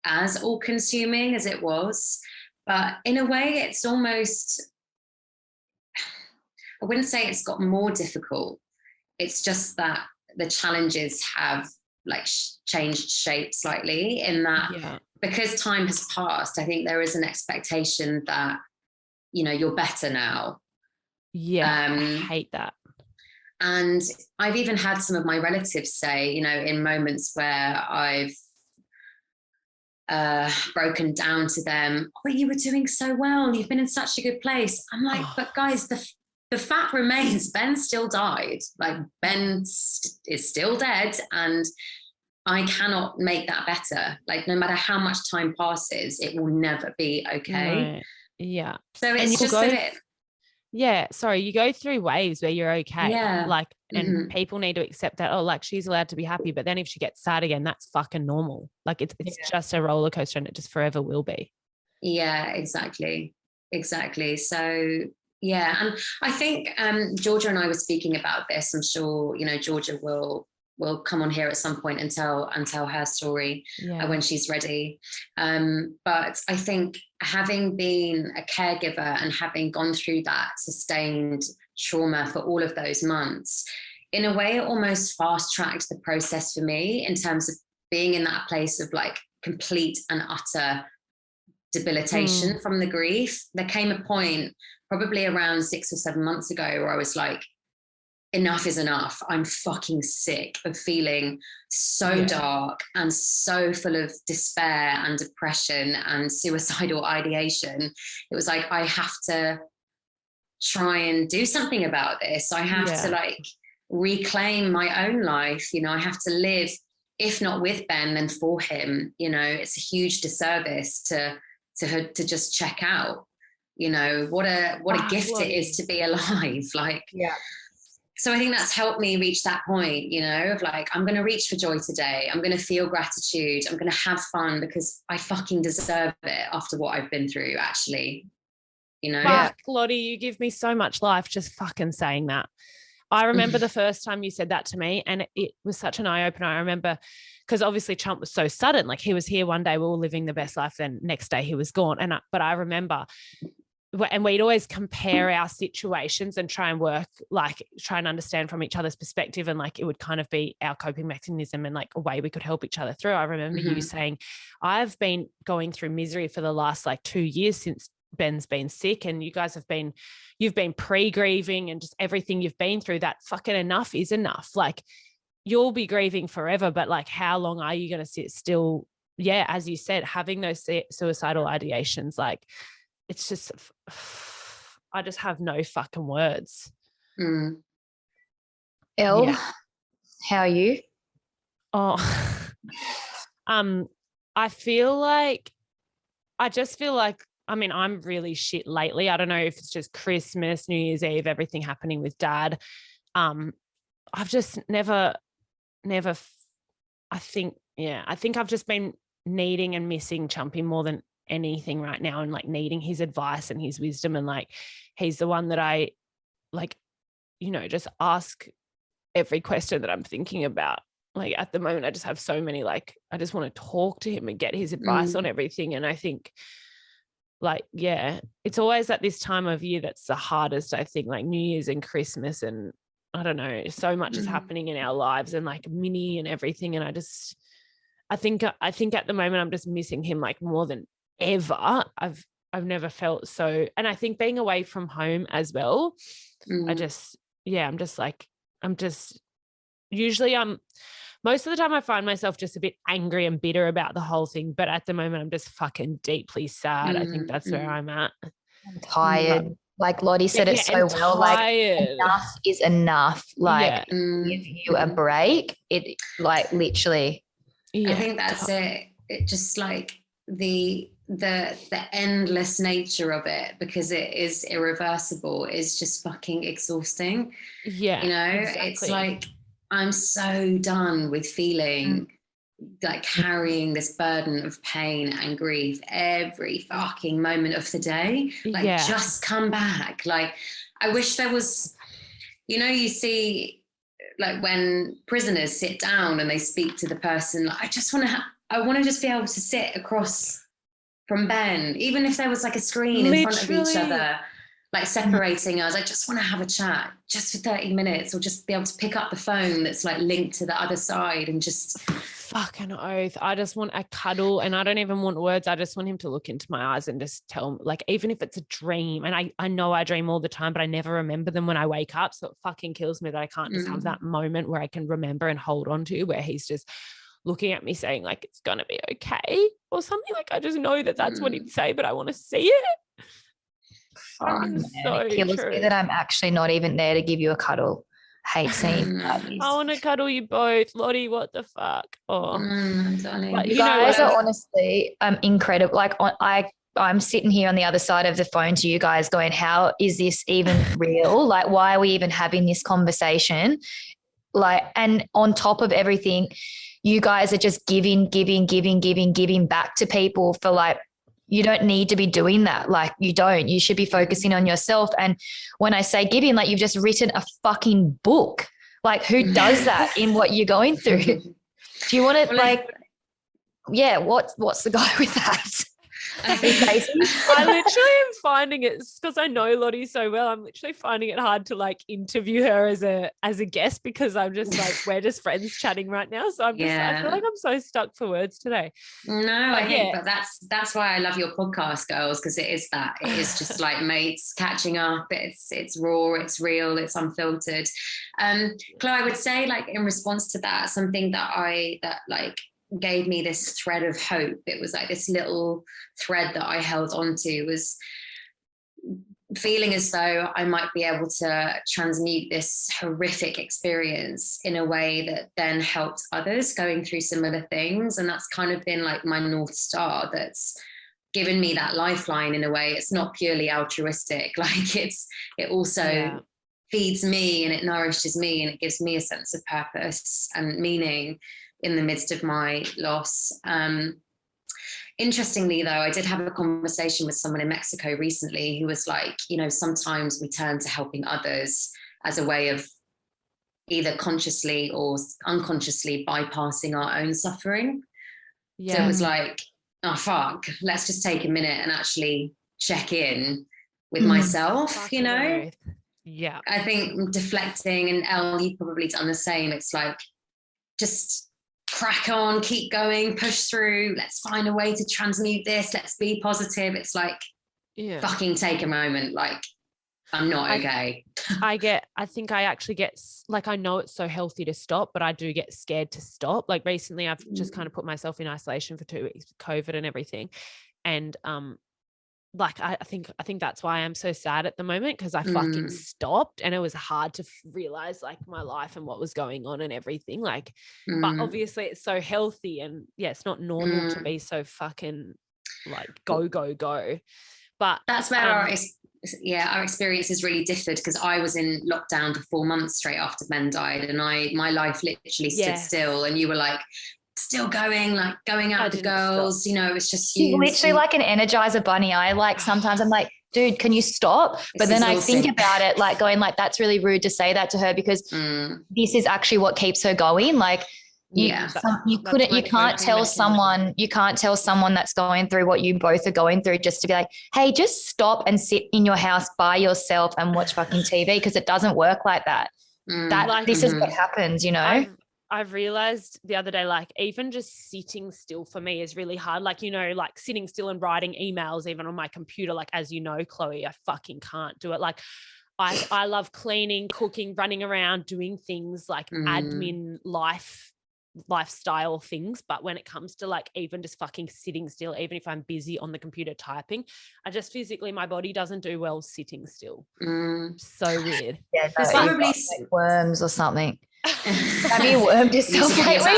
C: as all-consuming as it was, but in a way it's almost, I wouldn't say it's got more difficult. It's just that the challenges have like changed shape slightly in that because time has passed, I think there is an expectation that, you know, you're better now.
B: Yeah, I hate that.
C: And I've even had some of my relatives say, you know, in moments where I've broken down to them, oh, you were doing so well, you've been in such a good place. I'm like, but guys, the fact remains, Ben still died. Like Ben is still dead, and I cannot make that better. Like no matter how much time passes, it will never be okay.
B: Right. Yeah.
C: So it's just that
B: you go through waves where you're okay.
C: Yeah.
B: Like, and people need to accept that, oh, like she's allowed to be happy, but then if she gets sad again, that's fucking normal. Like it's just a roller coaster, and it just forever will be. Yeah,
C: exactly. So yeah, and I think Georgia and I were speaking about this. I'm sure, you know, Georgia will come on here at some point and tell her story when she's ready. But I think having been a caregiver and having gone through that sustained trauma for all of those months, in a way, it almost fast-tracked the process for me in terms of being in that place of like complete and utter debilitation from the grief. There came a point probably around 6 or 7 months ago where I was like, enough is enough. I'm fucking sick of feeling so dark and so full of despair and depression and suicidal ideation. It was like, I have to try and do something about this. I have to like reclaim my own life. You know, I have to live, if not with Ben, then for him. You know, it's a huge disservice to just check out. You know, what a gift it is to be alive. Like, so I think that's helped me reach that point, you know, of like, I'm going to reach for joy today. I'm going to feel gratitude. I'm going to have fun because I fucking deserve it after what I've been through, actually, you know.
B: Fuck, Lottie, you give me so much life just fucking saying that. I remember the first time you said that to me, and it was such an eye-opener. I remember because obviously Chump was so sudden. Like he was here one day, we were living the best life, then next day he was gone. But I remember, and we'd always compare our situations and try and understand from each other's perspective, and like it would kind of be our coping mechanism and like a way we could help each other through. I remember you saying, I've been going through misery for the last like 2 years since Ben's been sick, and you've been pre-grieving and just everything you've been through. That fucking enough is enough. Like you'll be grieving forever, but like how long are you going to sit still yeah, as you said, having those suicidal ideations, like it's just, I just have no fucking words.
A: Elle, how are you?
B: Oh, I feel like, I mean, I'm really shit lately. I don't know if it's just Christmas, New Year's Eve, everything happening with Dad. I've just never, I think I've just been needing and missing Chumpy more than anything right now, and like needing his advice and his wisdom. And like, he's the one that I like, you know, just ask every question that I'm thinking about. Like at the moment, I just have so many, like, I just want to talk to him and get his advice on everything. And I think like, yeah, it's always at this time of year that's the hardest, I think, like New Year's and Christmas, and I don't know, so much is happening in our lives, and like Minnie and everything. And I think at the moment I'm just missing him like more than ever. I've never felt so, and I think being away from home as well, most of the time I find myself just a bit angry and bitter about the whole thing. But at the moment I'm just fucking deeply sad. I think that's where I'm at.
A: I'm tired. Like Lottie said it so well, like enough is enough. Like give you a break. It like literally.
C: I think that's it. It just like the endless nature of it, because it is irreversible, is just fucking exhausting.
B: Yeah.
C: You know,
B: exactly.
C: It's like, I'm so done with feeling like carrying this burden of pain and grief every fucking moment of the day. Like, just come back. Like, I wish there was, you know, you see like when prisoners sit down and they speak to the person, like, I want to just be able to sit across from Ben, even if there was like a screen in front of each other, like separating us. I just want to have a chat just for 30 minutes, or just be able to pick up the phone that's like linked to the other side and just
B: fucking oath. I just want a cuddle, and I don't even want words. I just want him to look into my eyes and just tell me, like, even if it's a dream, and I know I dream all the time, but I never remember them when I wake up. So it fucking kills me that I can't just have that moment where I can remember and hold on to, where he's just looking at me saying like, it's going to be okay or something. Like, I just know that that's what he'd say, but I want to see it.
A: It kills me that I'm actually not even there to give you a cuddle. Hate seeing
B: I want to cuddle you both. Lottie, what the fuck?
C: Darling.
A: But you guys are honestly incredible. Like I'm sitting here on the other side of the phone to you guys going, how is this even real? Like, why are we even having this conversation? Like, and on top of everything, you guys are just giving back to people for like, you don't need to be doing that. Like, you don't. You should be focusing on yourself. And when I say giving, like, you've just written a fucking book. Like, who does that in what you're going through? Do you want to what's the go with that?
B: I literally am finding it, because I know Lottie so well, I'm literally finding it hard to like interview her as a guest, because I'm just like, we're just friends chatting right now. So I feel like I'm so stuck for words today.
C: But that's why I love your podcast, girls, because it is just like mates catching up. It's raw, it's real, it's unfiltered. Chloe, I would say, like, in response to that, something that gave me this thread of hope, it was like this little thread that I held onto, was feeling as though I might be able to transmute this horrific experience in a way that then helped others going through similar things. And that's kind of been like my North Star, that's given me that lifeline in a way. It's not purely altruistic, like it also feeds me and it nourishes me and it gives me a sense of purpose and meaning in the midst of my loss. Interestingly, though, I did have a conversation with someone in Mexico recently who was like, you know, sometimes we turn to helping others as a way of either consciously or unconsciously bypassing our own suffering. Yeah. So it was like, oh, fuck, let's just take a minute and actually check in with myself, you know?
B: Yeah.
C: I think deflecting, and Elle, you've probably done the same. It's like, just crack on, keep going, push through. Let's find a way to transmute this. Let's be positive. It's like, fucking take a moment. Like, I'm not okay.
B: I think I actually get, like, I know it's so healthy to stop, but I do get scared to stop. Like recently I've just kind of put myself in isolation for 2 weeks with COVID and everything. And, like, I think that's why I'm so sad at the moment, because I fucking stopped, and it was hard to realize like my life and what was going on and everything. Like, but obviously it's so healthy, and yeah, it's not normal to be so fucking like go. But
C: that's where our experiences really differed, because I was in lockdown for 4 months straight after Ben died, and my life literally stood still, and you were like still going, like going out with the girls, you know, it was just
A: you. Literally like an Energizer bunny. I like, sometimes I'm like, dude, can you stop? But then exhausting. I think about it, like going like, that's really rude to say that to her, because this is actually what keeps her going. Like, you can't tell someone that's going through what you both are going through just to be like, hey, just stop and sit in your house by yourself and watch fucking TV, because it doesn't work like that. This is what happens, you know?
B: I've realized the other day, like even just sitting still for me is really hard. Like, you know, like sitting still and writing emails even on my computer, like, as you know, Chloe, I fucking can't do it. Like I love cleaning, cooking, running around, doing things like admin lifestyle things. But when it comes to like even just fucking sitting still, even if I'm busy on the computer typing, I just physically, my body doesn't do well sitting still. So weird.
A: Yeah, there's probably like worms or something. Have you wormed yourself lately?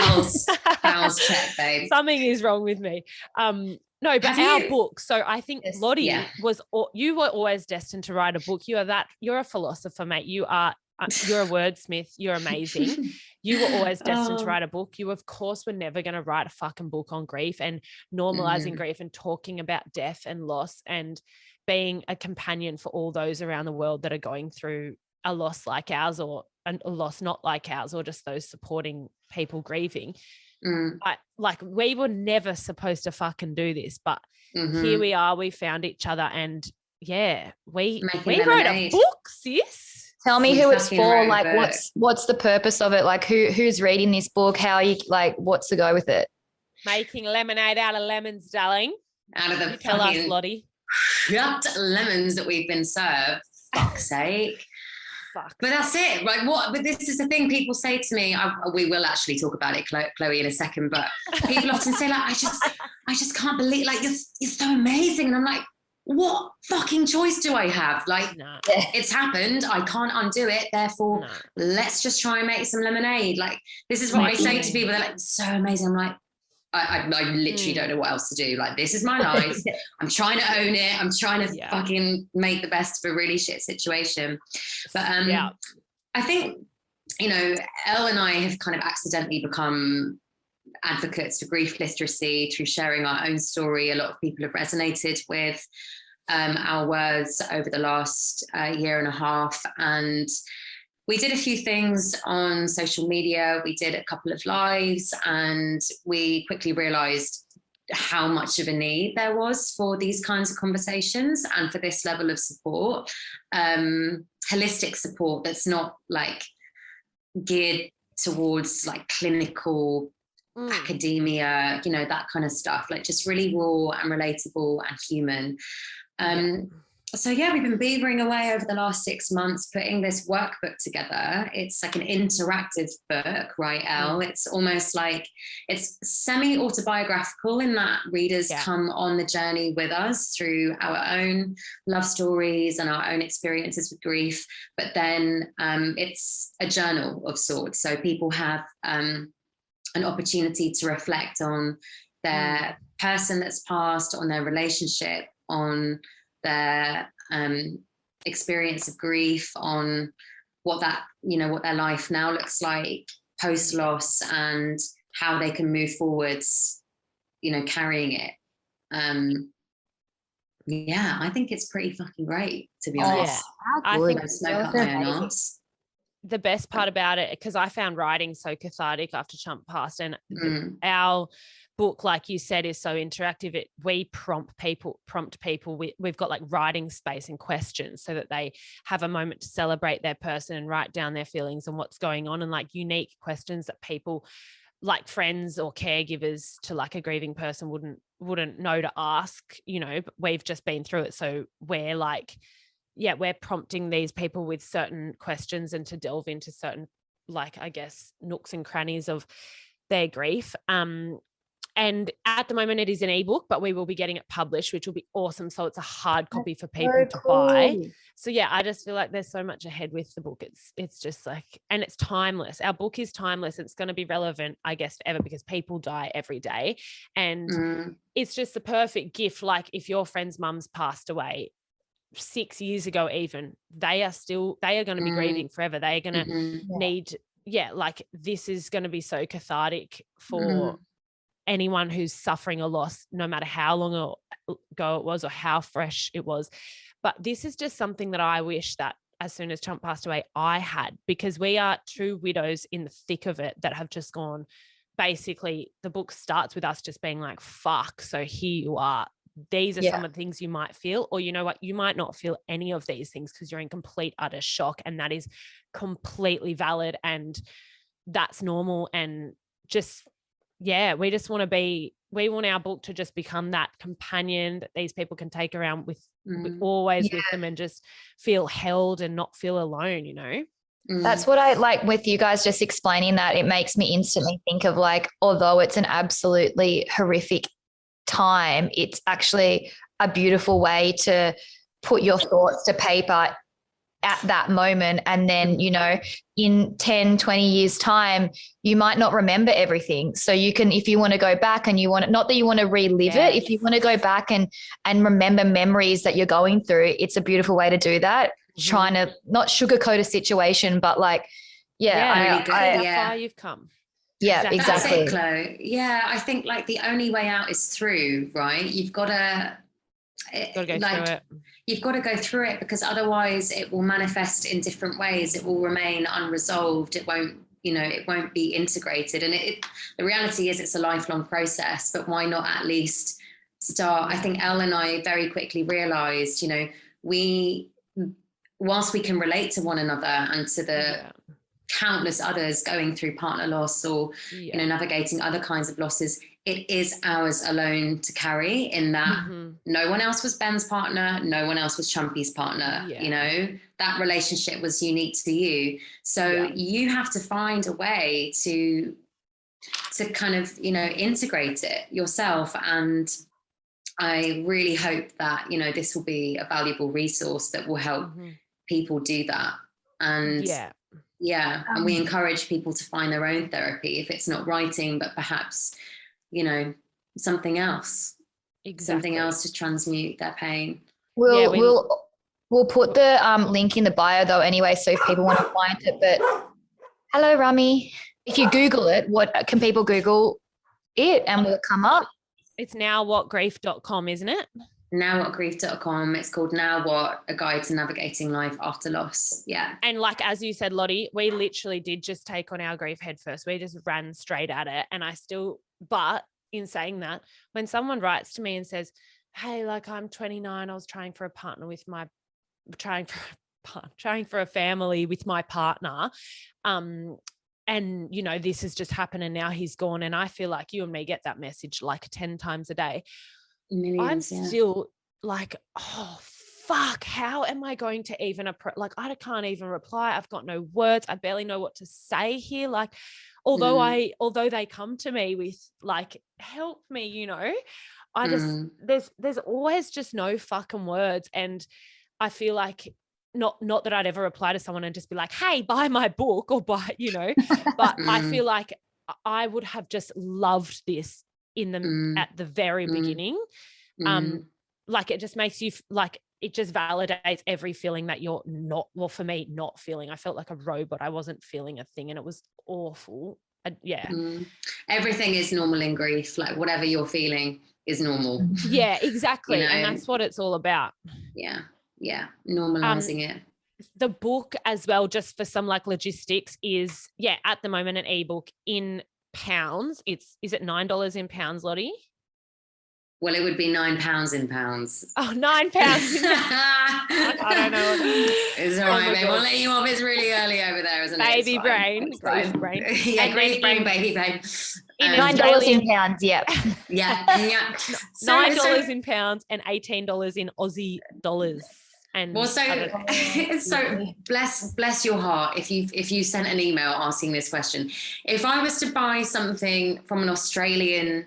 C: Bowels check, babe.
B: Something is wrong with me. No, but our book. So I think Lottie you were always destined to write a book. You're a philosopher, mate. You're a wordsmith. You're amazing. You were always destined to write a book. You, of course, were never going to write a fucking book on grief and normalizing grief and talking about death and loss and being a companion for all those around the world that are going through a loss like ours, or a loss not like ours, or just those supporting people grieving. Like we were never supposed to fucking do this, but here we are. We found each other, and we wrote a book, sis.
A: Tell me who it's for. Like, what's the purpose of it? Like, who's reading this book? How you like? What's the go with it?
B: Making lemonade out of lemons, darling.
C: Out of the
B: tell us, Lottie.
C: Shut lemons that we've been served. Fuck's sake. Fuck. But that's it, right? But this is the thing people say to me. We will actually talk about it, Chloe, in a second. But people often say, like, I just can't believe, like, you're so amazing, and I'm like, what fucking choice do I have? Like, it's happened. I can't undo it. Therefore, let's just try and make some lemonade. Like, this is what I say to people. They're like, so amazing. I'm like, I literally don't know what else to do. Like, this is my life. I'm trying to own it. I'm trying to fucking make the best of a really shit situation. But I think, you know, Elle and I have kind of accidentally become advocates for grief literacy through sharing our own story. A lot of people have resonated with our words over the last year and a half. And we did a few things on social media. We did a couple of lives, and we quickly realized how much of a need there was for these kinds of conversations and for this level of support, holistic support that's not like geared towards like clinical academia, you know, that kind of stuff, like just really raw and relatable and human. So we've been beavering away over the last 6 months putting this workbook together. It's like an interactive book, right, Elle? It's almost like it's semi-autobiographical in that readers come on the journey with us through our own love stories and our own experiences with grief. But then it's a journal of sorts. So people have an opportunity to reflect on their person that's passed, on their relationship, on their experience of grief, on what their life now looks like post loss, and how they can move forwards, you know, carrying it. I think it's pretty fucking great, to be honest.
B: I think the best part about it, because I found writing so cathartic after Chump passed, and our book, like you said, is so interactive. We prompt people. We've got like writing space and questions so that they have a moment to celebrate their person and write down their feelings and what's going on, and like unique questions that people like friends or caregivers to like a grieving person wouldn't know to ask, you know. But we've just been through it, so we're like we're prompting these people with certain questions and to delve into certain, like, I guess, nooks and crannies of their grief. And at the moment it is an ebook, but we will be getting it published, which will be awesome. So it's a hard copy for people to buy. So yeah, I just feel like there's so much ahead with the book. It's just like, and it's timeless. Our book is timeless. It's going to be relevant, I guess, forever, because people die every day. And it's just the perfect gift. Like if your friend's mum's passed away 6 years ago, even, they are going to be grieving forever. They are going to need, like this is going to be so cathartic for anyone who's suffering a loss, no matter how long ago it was or how fresh it was. But this is just something that I wish that as soon as Chump passed away, I had, because we are two widows in the thick of it that have just gone, basically the book starts with us just being like, fuck, so here you are. These are some of the things you might feel, or you know what, you might not feel any of these things because you're in complete, utter shock, and that is completely valid and that's normal. And just, we just want we want our book to just become that companion that these people can take around with always with them and just feel held and not feel alone, you know?
A: That's what I like with you guys just explaining that. It makes me instantly think of like, although it's an absolutely horrific time, it's actually a beautiful way to put your thoughts to paper at that moment. And then, you know, in 10, 20 years time, you might not remember everything. So you can, if you want to go back and you want to, not that you want to relive it, if you want to go back and remember memories that you're going through, it's a beautiful way to do that. Trying to not sugarcoat a situation, but like,
B: how far you've come.
A: Yeah, exactly.
C: Yeah, I think like the only way out is through, right? You've got to
B: go through it.
C: You've got to go through it, because otherwise it will manifest in different ways. It will remain unresolved. It won't, it won't be integrated. And the reality is it's a lifelong process, but why not at least start? I think Elle and I very quickly realized, whilst we can relate to one another and to the countless others going through partner loss or, navigating other kinds of losses, it is ours alone to carry, in that no one else was Ben's partner. No one else was Chumpy's partner. That relationship was unique to you. So you have to find a way to kind of, integrate it yourself. And I really hope that, this will be a valuable resource that will help people do that. And and we encourage people to find their own therapy, if it's not writing, but perhaps, something else, something else to transmute their pain.
A: We'll put the link in the bio though anyway, so if people want to find it. But hello, Rami. If you Google it, what can people Google it and will it come up?
B: It's nowwhatgrief.com, isn't it?
C: Nowwhatgrief.com. It's called Now What, A Guide to Navigating Life After Loss. Yeah.
B: And like, as you said, Lottie, we literally did just take on our grief head first. We just ran straight at it. And but in saying that, when someone writes to me and says, hey, like I'm 29, I was trying for a family with my partner. And, this has just happened and now he's gone. And I feel like you and me get that message like 10 times a day.
C: Millions,
B: I'm still like, oh, fuck, how am I going to even I can't even reply. I've got no words. I barely know what to say here. Like, although they come to me with like, help me, I just, there's always just no fucking words. And I feel like not that I'd ever reply to someone and just be like, hey, buy my book or buy, but I feel like I would have just loved this at the very beginning. Like it just makes you like, it just validates every feeling that you're not, well, for me, not feeling. I felt like a robot. I wasn't feeling a thing and it was awful.
C: Everything is normal in grief. Like whatever you're feeling is normal.
B: Yeah, exactly. And that's what it's all about.
C: Yeah. Normalizing it.
B: The book as well, just for some like logistics, is at the moment an ebook in pounds. Is it $9 in pounds, Lottie?
C: Well, it would be £9 in pounds.
B: Oh, £9. I don't know.
C: It's all right, babe. We'll let you off. It's really early over there, isn't it?
B: Baby brain. Grief brain.
C: Yeah, grief brain, baby brain.
A: $9 in pounds, yep.
C: Yeah.
B: $9 in pounds and $18 in Aussie dollars. And
C: well, so it's so bless your heart if you sent an email asking this question. If I was to buy something from an Australian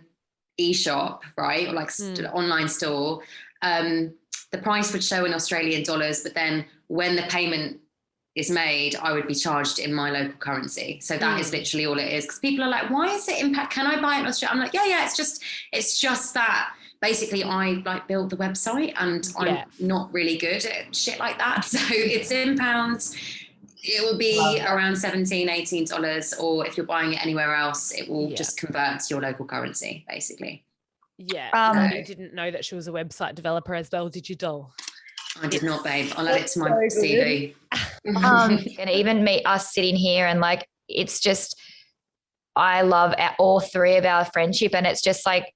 C: e-shop, right, or like online store, the price would show in Australian dollars, but then when the payment is made, I would be charged in my local currency. So that is literally all it is. Because people are like, why is it impact? Can I buy it in Australia? I'm like, yeah, it's just that. Basically, I like built the website and I'm not really good at shit like that. So it's in pounds. It will be around $17, $18, or if you're buying it anywhere else, it will just convert to your local currency, basically.
B: Yeah. I didn't know that she was a website developer as well, did you, doll?
C: I did not, babe. I'll add it to my CV.
A: And even us sitting here and like, it's just, I love all three of our friendship, and it's just like,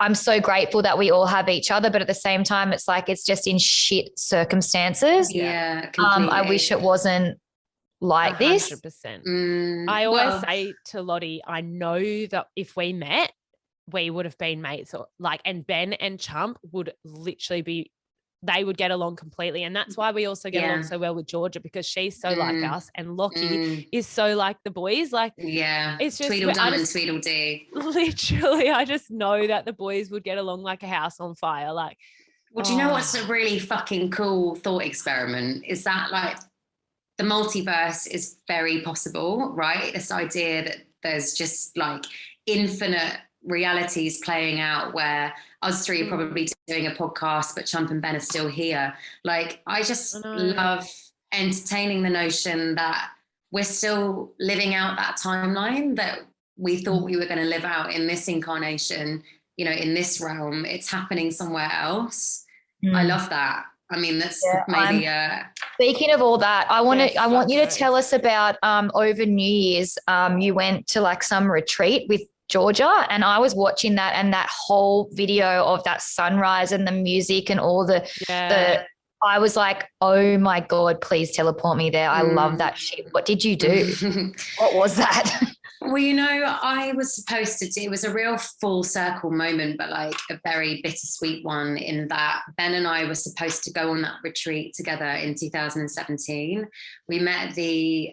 A: I'm so grateful that we all have each other, but at the same time, it's like, it's just in shit circumstances.
C: Yeah. Completely.
A: I wish it wasn't like 100%.
B: This. I always say to Lottie, I know that if we met, we would have been mates, or like, and Ben and Chump would literally they would get along completely. And that's why we also get along so well with Georgia, because she's so like us, and Lockie is so like the boys. Like, it's just
C: Tweedledum and Tweedledee.
B: Literally, I just know that the boys would get along like a house on fire. Like,
C: well, do you know what's a really fucking cool thought experiment? Is that like the multiverse is very possible, right? This idea that there's just like infinite realities playing out where us three are probably doing a podcast, but Chump and Ben are still here. Like, I just love entertaining the notion that we're still living out that timeline that we thought we were going to live out in this incarnation, you know, in this realm. It's happening somewhere else. I love that. I mean, that's maybe
A: speaking of all that, I want you to tell us about over New Year's, you went to like some retreat with Georgia, and I was watching that, and that whole video of that sunrise and the music and all the I was like, oh my God, please teleport me there. I love that shit. What did you do? What was that?
C: Well, you know, I was supposed to do, it was a real full circle moment, but like a very bittersweet one, in that Ben and I were supposed to go on that retreat together in 2017. We met the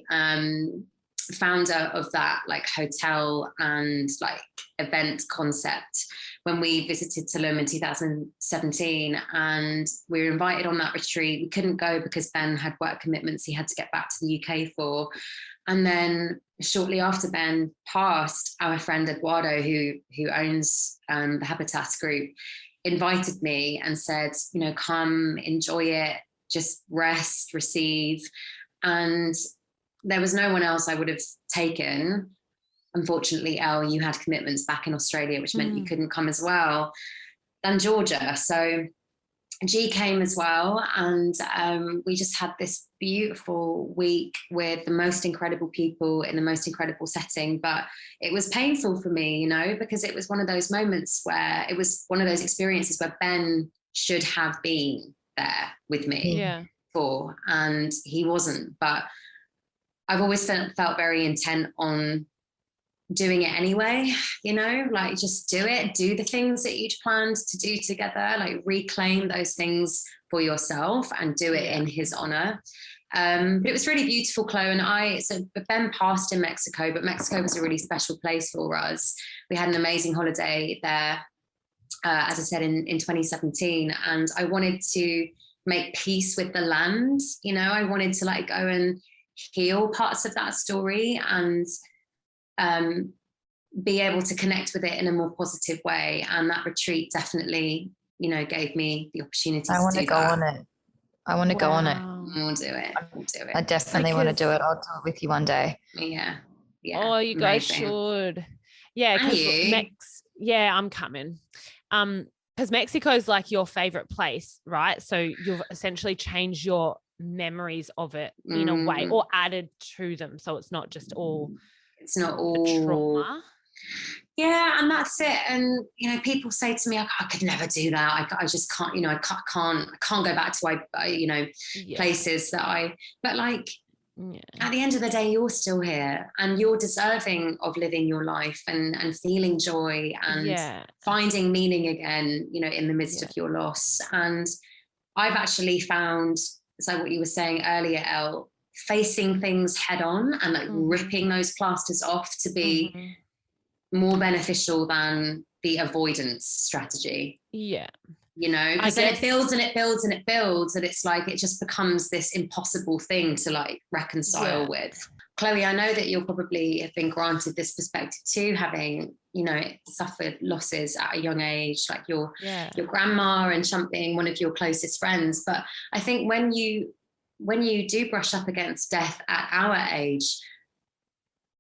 C: founder of that like hotel and like event concept when we visited Tulum in 2017, and we were invited on that retreat. We couldn't go because Ben had work commitments he had to get back to the UK for. And then shortly after Ben passed, our friend Eduardo, who owns the Habitat Group, invited me and said, you know, come enjoy it, just rest, receive. And there was no one else I would have taken. Unfortunately, Elle, you had commitments back in Australia, which meant you couldn't come as well, than Georgia. So G came as well, and we just had this beautiful week with the most incredible people in the most incredible setting. But it was painful for me, you know, because it was one of those moments where it was one of those experiences where Ben should have been there with me for, and he wasn't. But I've always felt very intent on doing it anyway, you know, like just do the things that you'd planned to do together, like reclaim those things for yourself and do it in his honor. But it was really beautiful, Chloe. And so Ben passed in Mexico, but Mexico was a really special place for us. We had an amazing holiday there, as I said, in 2017. And I wanted to make peace with the land. You know, I wanted to like go and heal parts of that story and be able to connect with it in a more positive way. And that retreat definitely, you know, gave me the opportunity to do that.
A: I want to go on it.
C: We'll do it.
A: I definitely want to do it. I'll do it with you one day.
C: Yeah.
B: Oh, you guys should. Yeah, because I'm coming. Because Mexico is like your favorite place, right? So you've essentially changed your memories of it in a way, or added to them, so it's not all trauma.
C: Yeah, and that's it. And you know, people say to me, I could never do that. I just can't. You know, I can't go back to places that but like at the end of the day, you're still here, and you're deserving of living your life and feeling joy and finding meaning again. You know, in the midst of your loss. And I've actually found, so what you were saying earlier, Elle, facing things head on and like ripping those plasters off to be more beneficial than the avoidance strategy.
B: Yeah.
C: You know, because then it builds and it builds and it builds, and it's like it just becomes this impossible thing to like reconcile with. Chloe, I know that you'll probably have been granted this perspective too, having, you know, suffered losses at a young age, like your grandma and Chump being one of your closest friends. But I think when you do brush up against death at our age,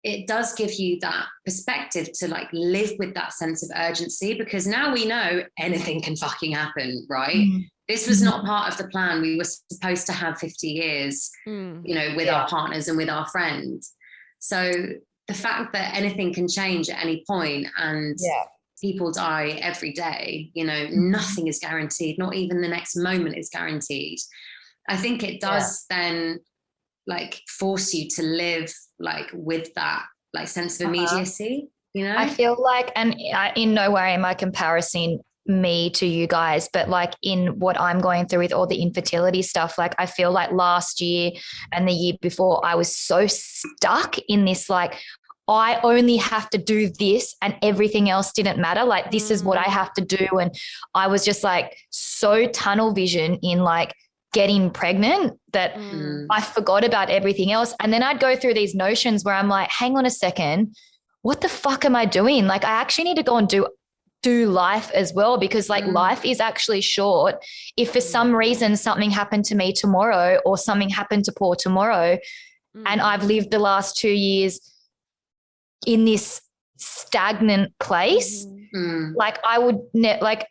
C: it does give you that perspective to like live with that sense of urgency, because now we know anything can fucking happen, right? This was not part of the plan. We were supposed to have 50 years, you know, with our partners and with our friends. So the fact that anything can change at any point and people die every day, you know, nothing is guaranteed. Not even the next moment is guaranteed. I think it does then like force you to live like with that like sense of immediacy, you know?
A: I feel like, and in no way am I comparing me to you guys, but like in what I'm going through with all the infertility stuff, like I feel like last year and the year before I was so stuck in this, like I only have to do this and everything else didn't matter. Like this is what I have to do. And I was just like so tunnel vision in like getting pregnant that I forgot about everything else. And then I'd go through these notions where I'm like, hang on a second, what the fuck am I doing? Like I actually need to go and do life as well, because like life is actually short. If for some reason something happened to me tomorrow or something happened to Paul tomorrow and I've lived the last 2 years in this stagnant place, like I would like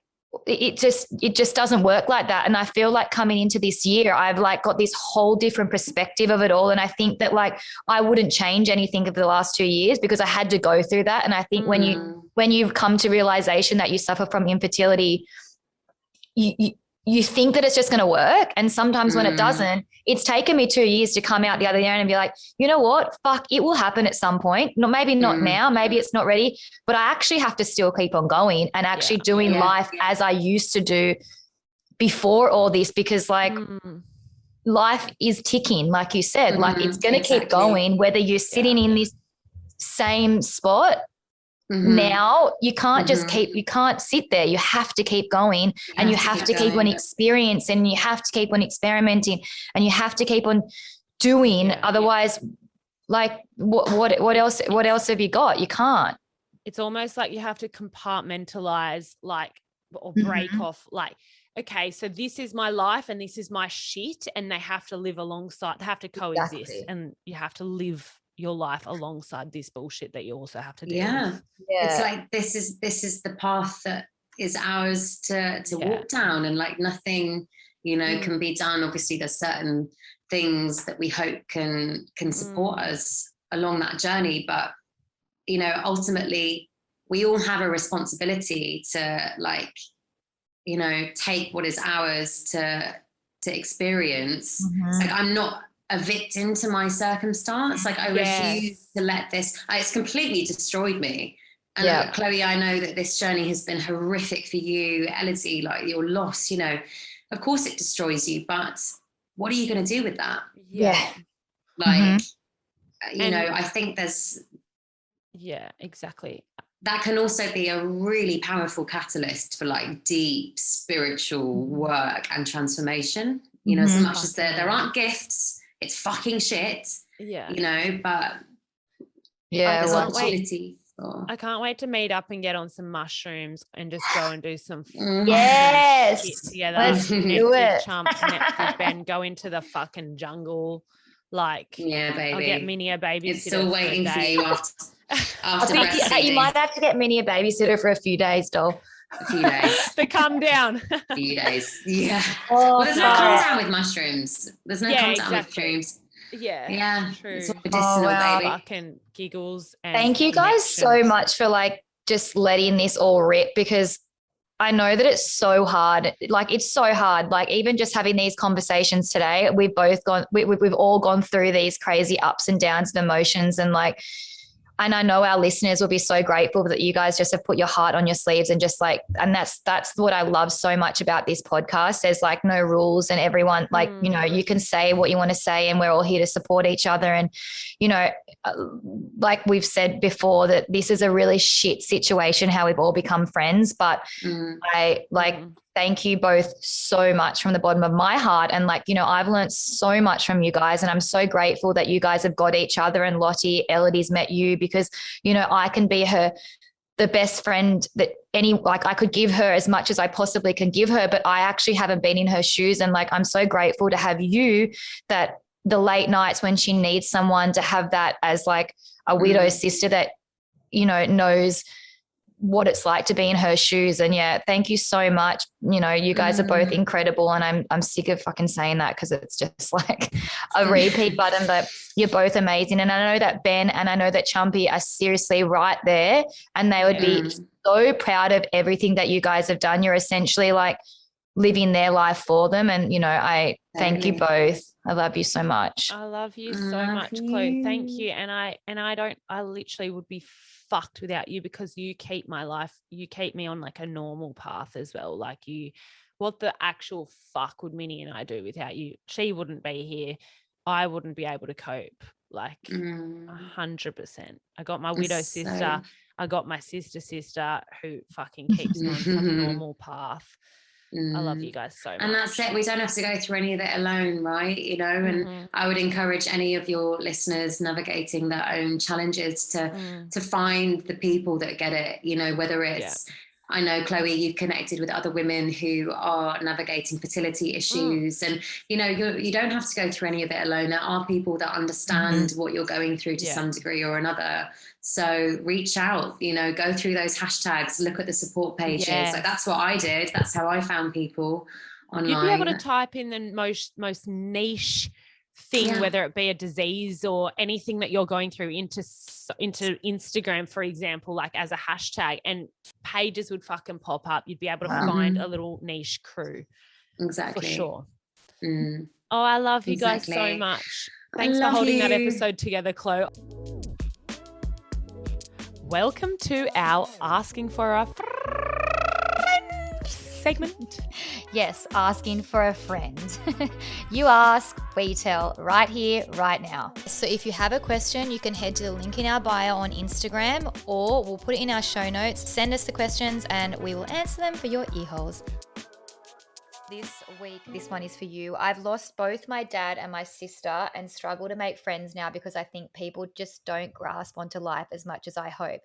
A: it just doesn't work like that. And I feel like coming into this year, I've like got this whole different perspective of it all. And I think that like I wouldn't change anything of the last 2 years because I had to go through that. And I think when you've come to realization that you suffer from infertility, you think that it's just going to work. And sometimes when it doesn't, it's taken me 2 years to come out the other end and be like, you know what, fuck, it will happen at some point. Maybe not now, maybe it's not ready, but I actually have to still keep on going and actually doing life as I used to do before all this, because like life is ticking, like you said, like it's going to keep going, whether you're sitting in this same spot now, you can't just you can't sit there. You have to keep going, and you have to keep on experiencing, and you have to keep on experimenting, and you have to keep on doing. Otherwise, like what else have you got? You can't.
B: It's almost like you have to compartmentalize, like, or break off, like, okay, so this is my life and this is my shit, and they have to live alongside, they have to coexist, and you have to live your life alongside this bullshit that you also have to deal with.
C: It's like this is the path that is ours to walk down, and like nothing, you know, can be done. Obviously there's certain things that we hope can support us along that journey, but you know, ultimately we all have a responsibility to like, you know, take what is ours to experience. Like I'm not a victim to my circumstance. Like I refuse to let this, it's completely destroyed me. And Chloe, I know that this journey has been horrific for you. Ellidy, like your loss, you know, of course it destroys you, but what are you going to do with that? Like, you know, I think there's...
B: Yeah, exactly.
C: That can also be a really powerful catalyst for like deep spiritual work and transformation. You know, as much as there aren't gifts, it's fucking shit, you know, but there's opportunities.
B: I can't wait to meet up and get on some mushrooms and just go and do some shit together.
A: Let's do it.
B: Chump, next with Ben, go into the fucking jungle. Like,
C: baby.
B: I'll get Minnie a babysitter.
C: It's still waiting for you after
A: breastfeeding. You might have to get Minnie a babysitter for a few days, doll.
C: A few days.
B: To calm down.
C: A few days. Yeah. Well, there's no calm down with mushrooms. There's no calm down with shrooms. Yeah.
B: True.
C: It's all medicinal, baby.
B: Fucking giggles. And
A: thank you guys so much for like just letting this all rip, because I know that it's so hard. Like it's so hard. Like even just having these conversations today, we've all gone through these crazy ups and downs of emotions, and like and I know our listeners will be so grateful that you guys just have put your heart on your sleeves and just like, and that's what I love so much about this podcast. There's like no rules, and everyone like, you know, you can say what you want to say, and we're all here to support each other. And, you know, like we've said before, that this is a really shit situation, how we've all become friends. But I like, thank you both so much from the bottom of my heart. And like, you know, I've learned so much from you guys, and I'm so grateful that you guys have got each other, and Lottie, Ellidy's met you, because, you know, I can be the best friend that I could give her as much as I possibly can give her, but I actually haven't been in her shoes. And like, I'm so grateful to have you, that the late nights when she needs someone, to have that as like a widow sister that, you know, knows what it's like to be in her shoes. And yeah, thank you so much. You know, you guys are both incredible, and I'm sick of fucking saying that, because it's just like a repeat button, but you're both amazing. And I know that Ben and I know that Chumpy are seriously right there, and they would be so proud of everything that you guys have done. You're essentially like living their life for them. And, you know, I thank you both. I love you so much.
B: I love you so much, Chloe. Thank you. And I literally would be fucked without you, because you keep my life, you keep me on like a normal path as well. Like what the actual fuck would Minnie and I do without you? She wouldn't be here. I wouldn't be able to cope. Like 100%. I got my widow sister. I got my sister who fucking keeps me on such a normal path. I love you guys so much.
C: And that's it. We don't have to go through any of it alone, right? You know, and I would encourage any of your listeners navigating their own challenges to find the people that get it, you know, whether it's, I know, Chloe, you've connected with other women who are navigating fertility issues, and, you know, you don't have to go through any of it alone. There are people that understand what you're going through to some degree or another. So reach out, you know, go through those hashtags, look at the support pages. Like, that's what I did. That's how I found people online.
B: You'd be able to type in the most niche thing, whether it be a disease or anything that you're going through, into Instagram, for example, like as a hashtag, and pages would fucking pop up. You'd be able to find a little niche crew.
C: Exactly.
B: For sure. Oh, I love you guys so much. Thanks for holding that episode together, Chloe. Welcome to our Asking for a Friend segment.
A: Yes, asking for a friend. You ask, we tell, right here, right now. So if you have a question, you can head to the link in our bio on Instagram, or we'll put it in our show notes. Send us the questions and we will answer them for your ear holes. This week, this one is for you. I've lost both my dad and my sister and struggle to make friends now, because I think people just don't grasp onto life as much as I hope.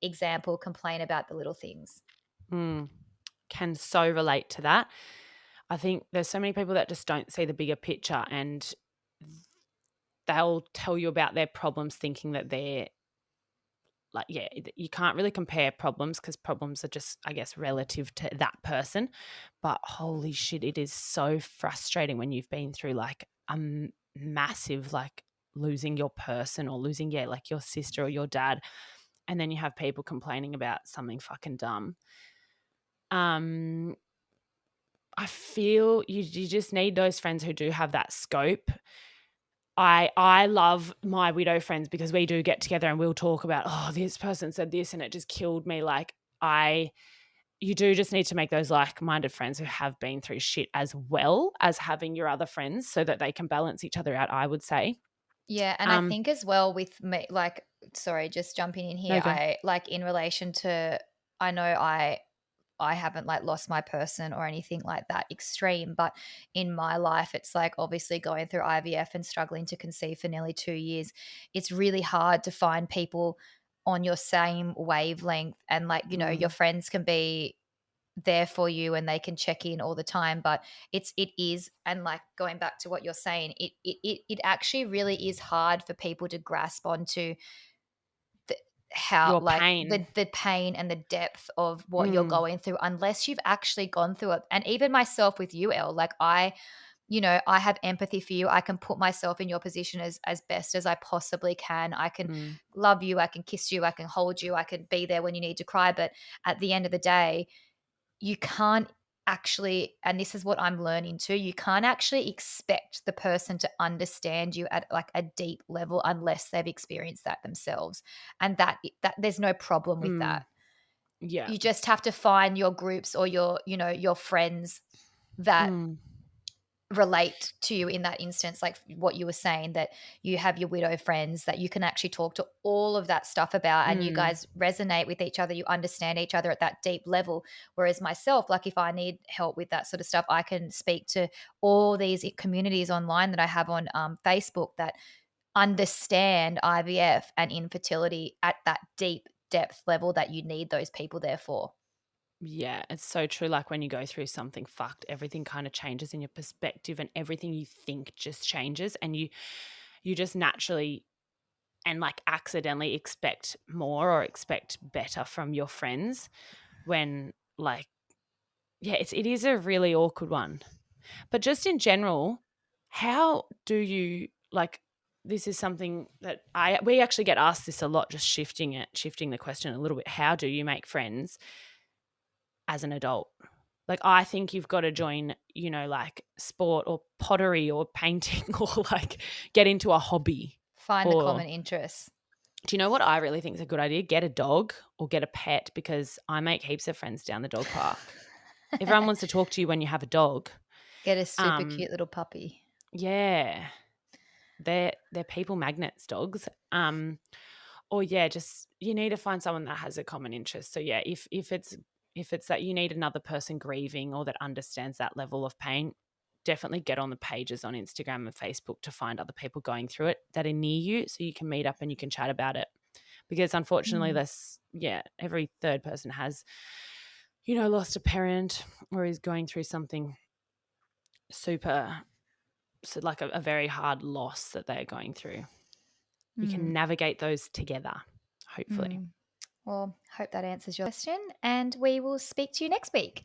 A: Example, complain about the little things.
B: Can so relate to that. I think there's so many people that just don't see the bigger picture, and they'll tell you about their problems thinking that they're like, you can't really compare problems, because problems are just, I guess, relative to that person. But holy shit, it is so frustrating when you've been through like a massive, like losing your person, or losing, like your sister or your dad, and then you have people complaining about something fucking dumb. I feel you just need those friends who do have that scope. I love my widow friends, because we do get together and we'll talk about, oh, this person said this and it just killed me. Like you do just need to make those like-minded friends who have been through shit, as well as having your other friends, so that they can balance each other out, I would say.
A: Yeah, and I think as well with me, like, sorry, just jumping in here, I like in relation to, I know I haven't like lost my person or anything like that extreme, but in my life, it's like obviously going through IVF and struggling to conceive for nearly 2 years. It's really hard to find people on your same wavelength, and like, you know, your friends can be there for you and they can check in all the time, but it is, and like going back to what you're saying, it actually really is hard for people to grasp onto how
B: your
A: like
B: pain.
A: the pain and the depth of what you're going through, unless you've actually gone through it. And even myself with you, Elle, like I have empathy for you. I can put myself in your position as best as I possibly can. I can love you, I can kiss you, I can hold you, I can be there when you need to cry, but at the end of the day, you can't actually, and this is what I'm learning too, you can't actually expect the person to understand you at like a deep level unless they've experienced that themselves. And that there's no problem with that.
B: Yeah.
A: You just have to find your groups or your friends that relate to you in that instance, like what you were saying, that you have your widow friends that you can actually talk to all of that stuff about, and you guys resonate with each other, you understand each other at that deep level. Whereas myself, like if I need help with that sort of stuff, I can speak to all these communities online that I have on Facebook that understand IVF and infertility at that deep depth level that you need those people there for.
B: Yeah, it's so true. Like when you go through something fucked, everything kind of changes in your perspective, and everything you think just changes, and you just naturally and like accidentally expect more or expect better from your friends when like, yeah, it is a really awkward one. But just in general, how do you like, this is something that we actually get asked this a lot, just shifting the question a little bit. How do you make friends as an adult? Like, I think you've got to join, like sport or pottery or painting or like get into a hobby.
A: Find the common interests.
B: Do you know what I really think is a good idea? Get a dog or get a pet, because I make heaps of friends down the dog park. Everyone wants to talk to you when you have a dog.
A: Get a super cute little puppy.
B: Yeah. They're people magnets, dogs. Or yeah, just you need to find someone that has a common interest. So yeah, if it's that you need another person grieving or that understands that level of pain, definitely get on the pages on Instagram and Facebook to find other people going through it that are near you, so you can meet up and you can chat about it. Because unfortunately, every third person has, lost a parent or is going through something super, so like a very hard loss that they're going through. You can navigate those together, hopefully.
A: Well, hope that answers your question, and we will speak to you next week.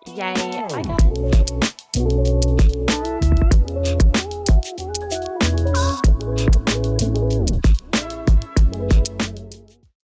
B: Yay. Bye, guys.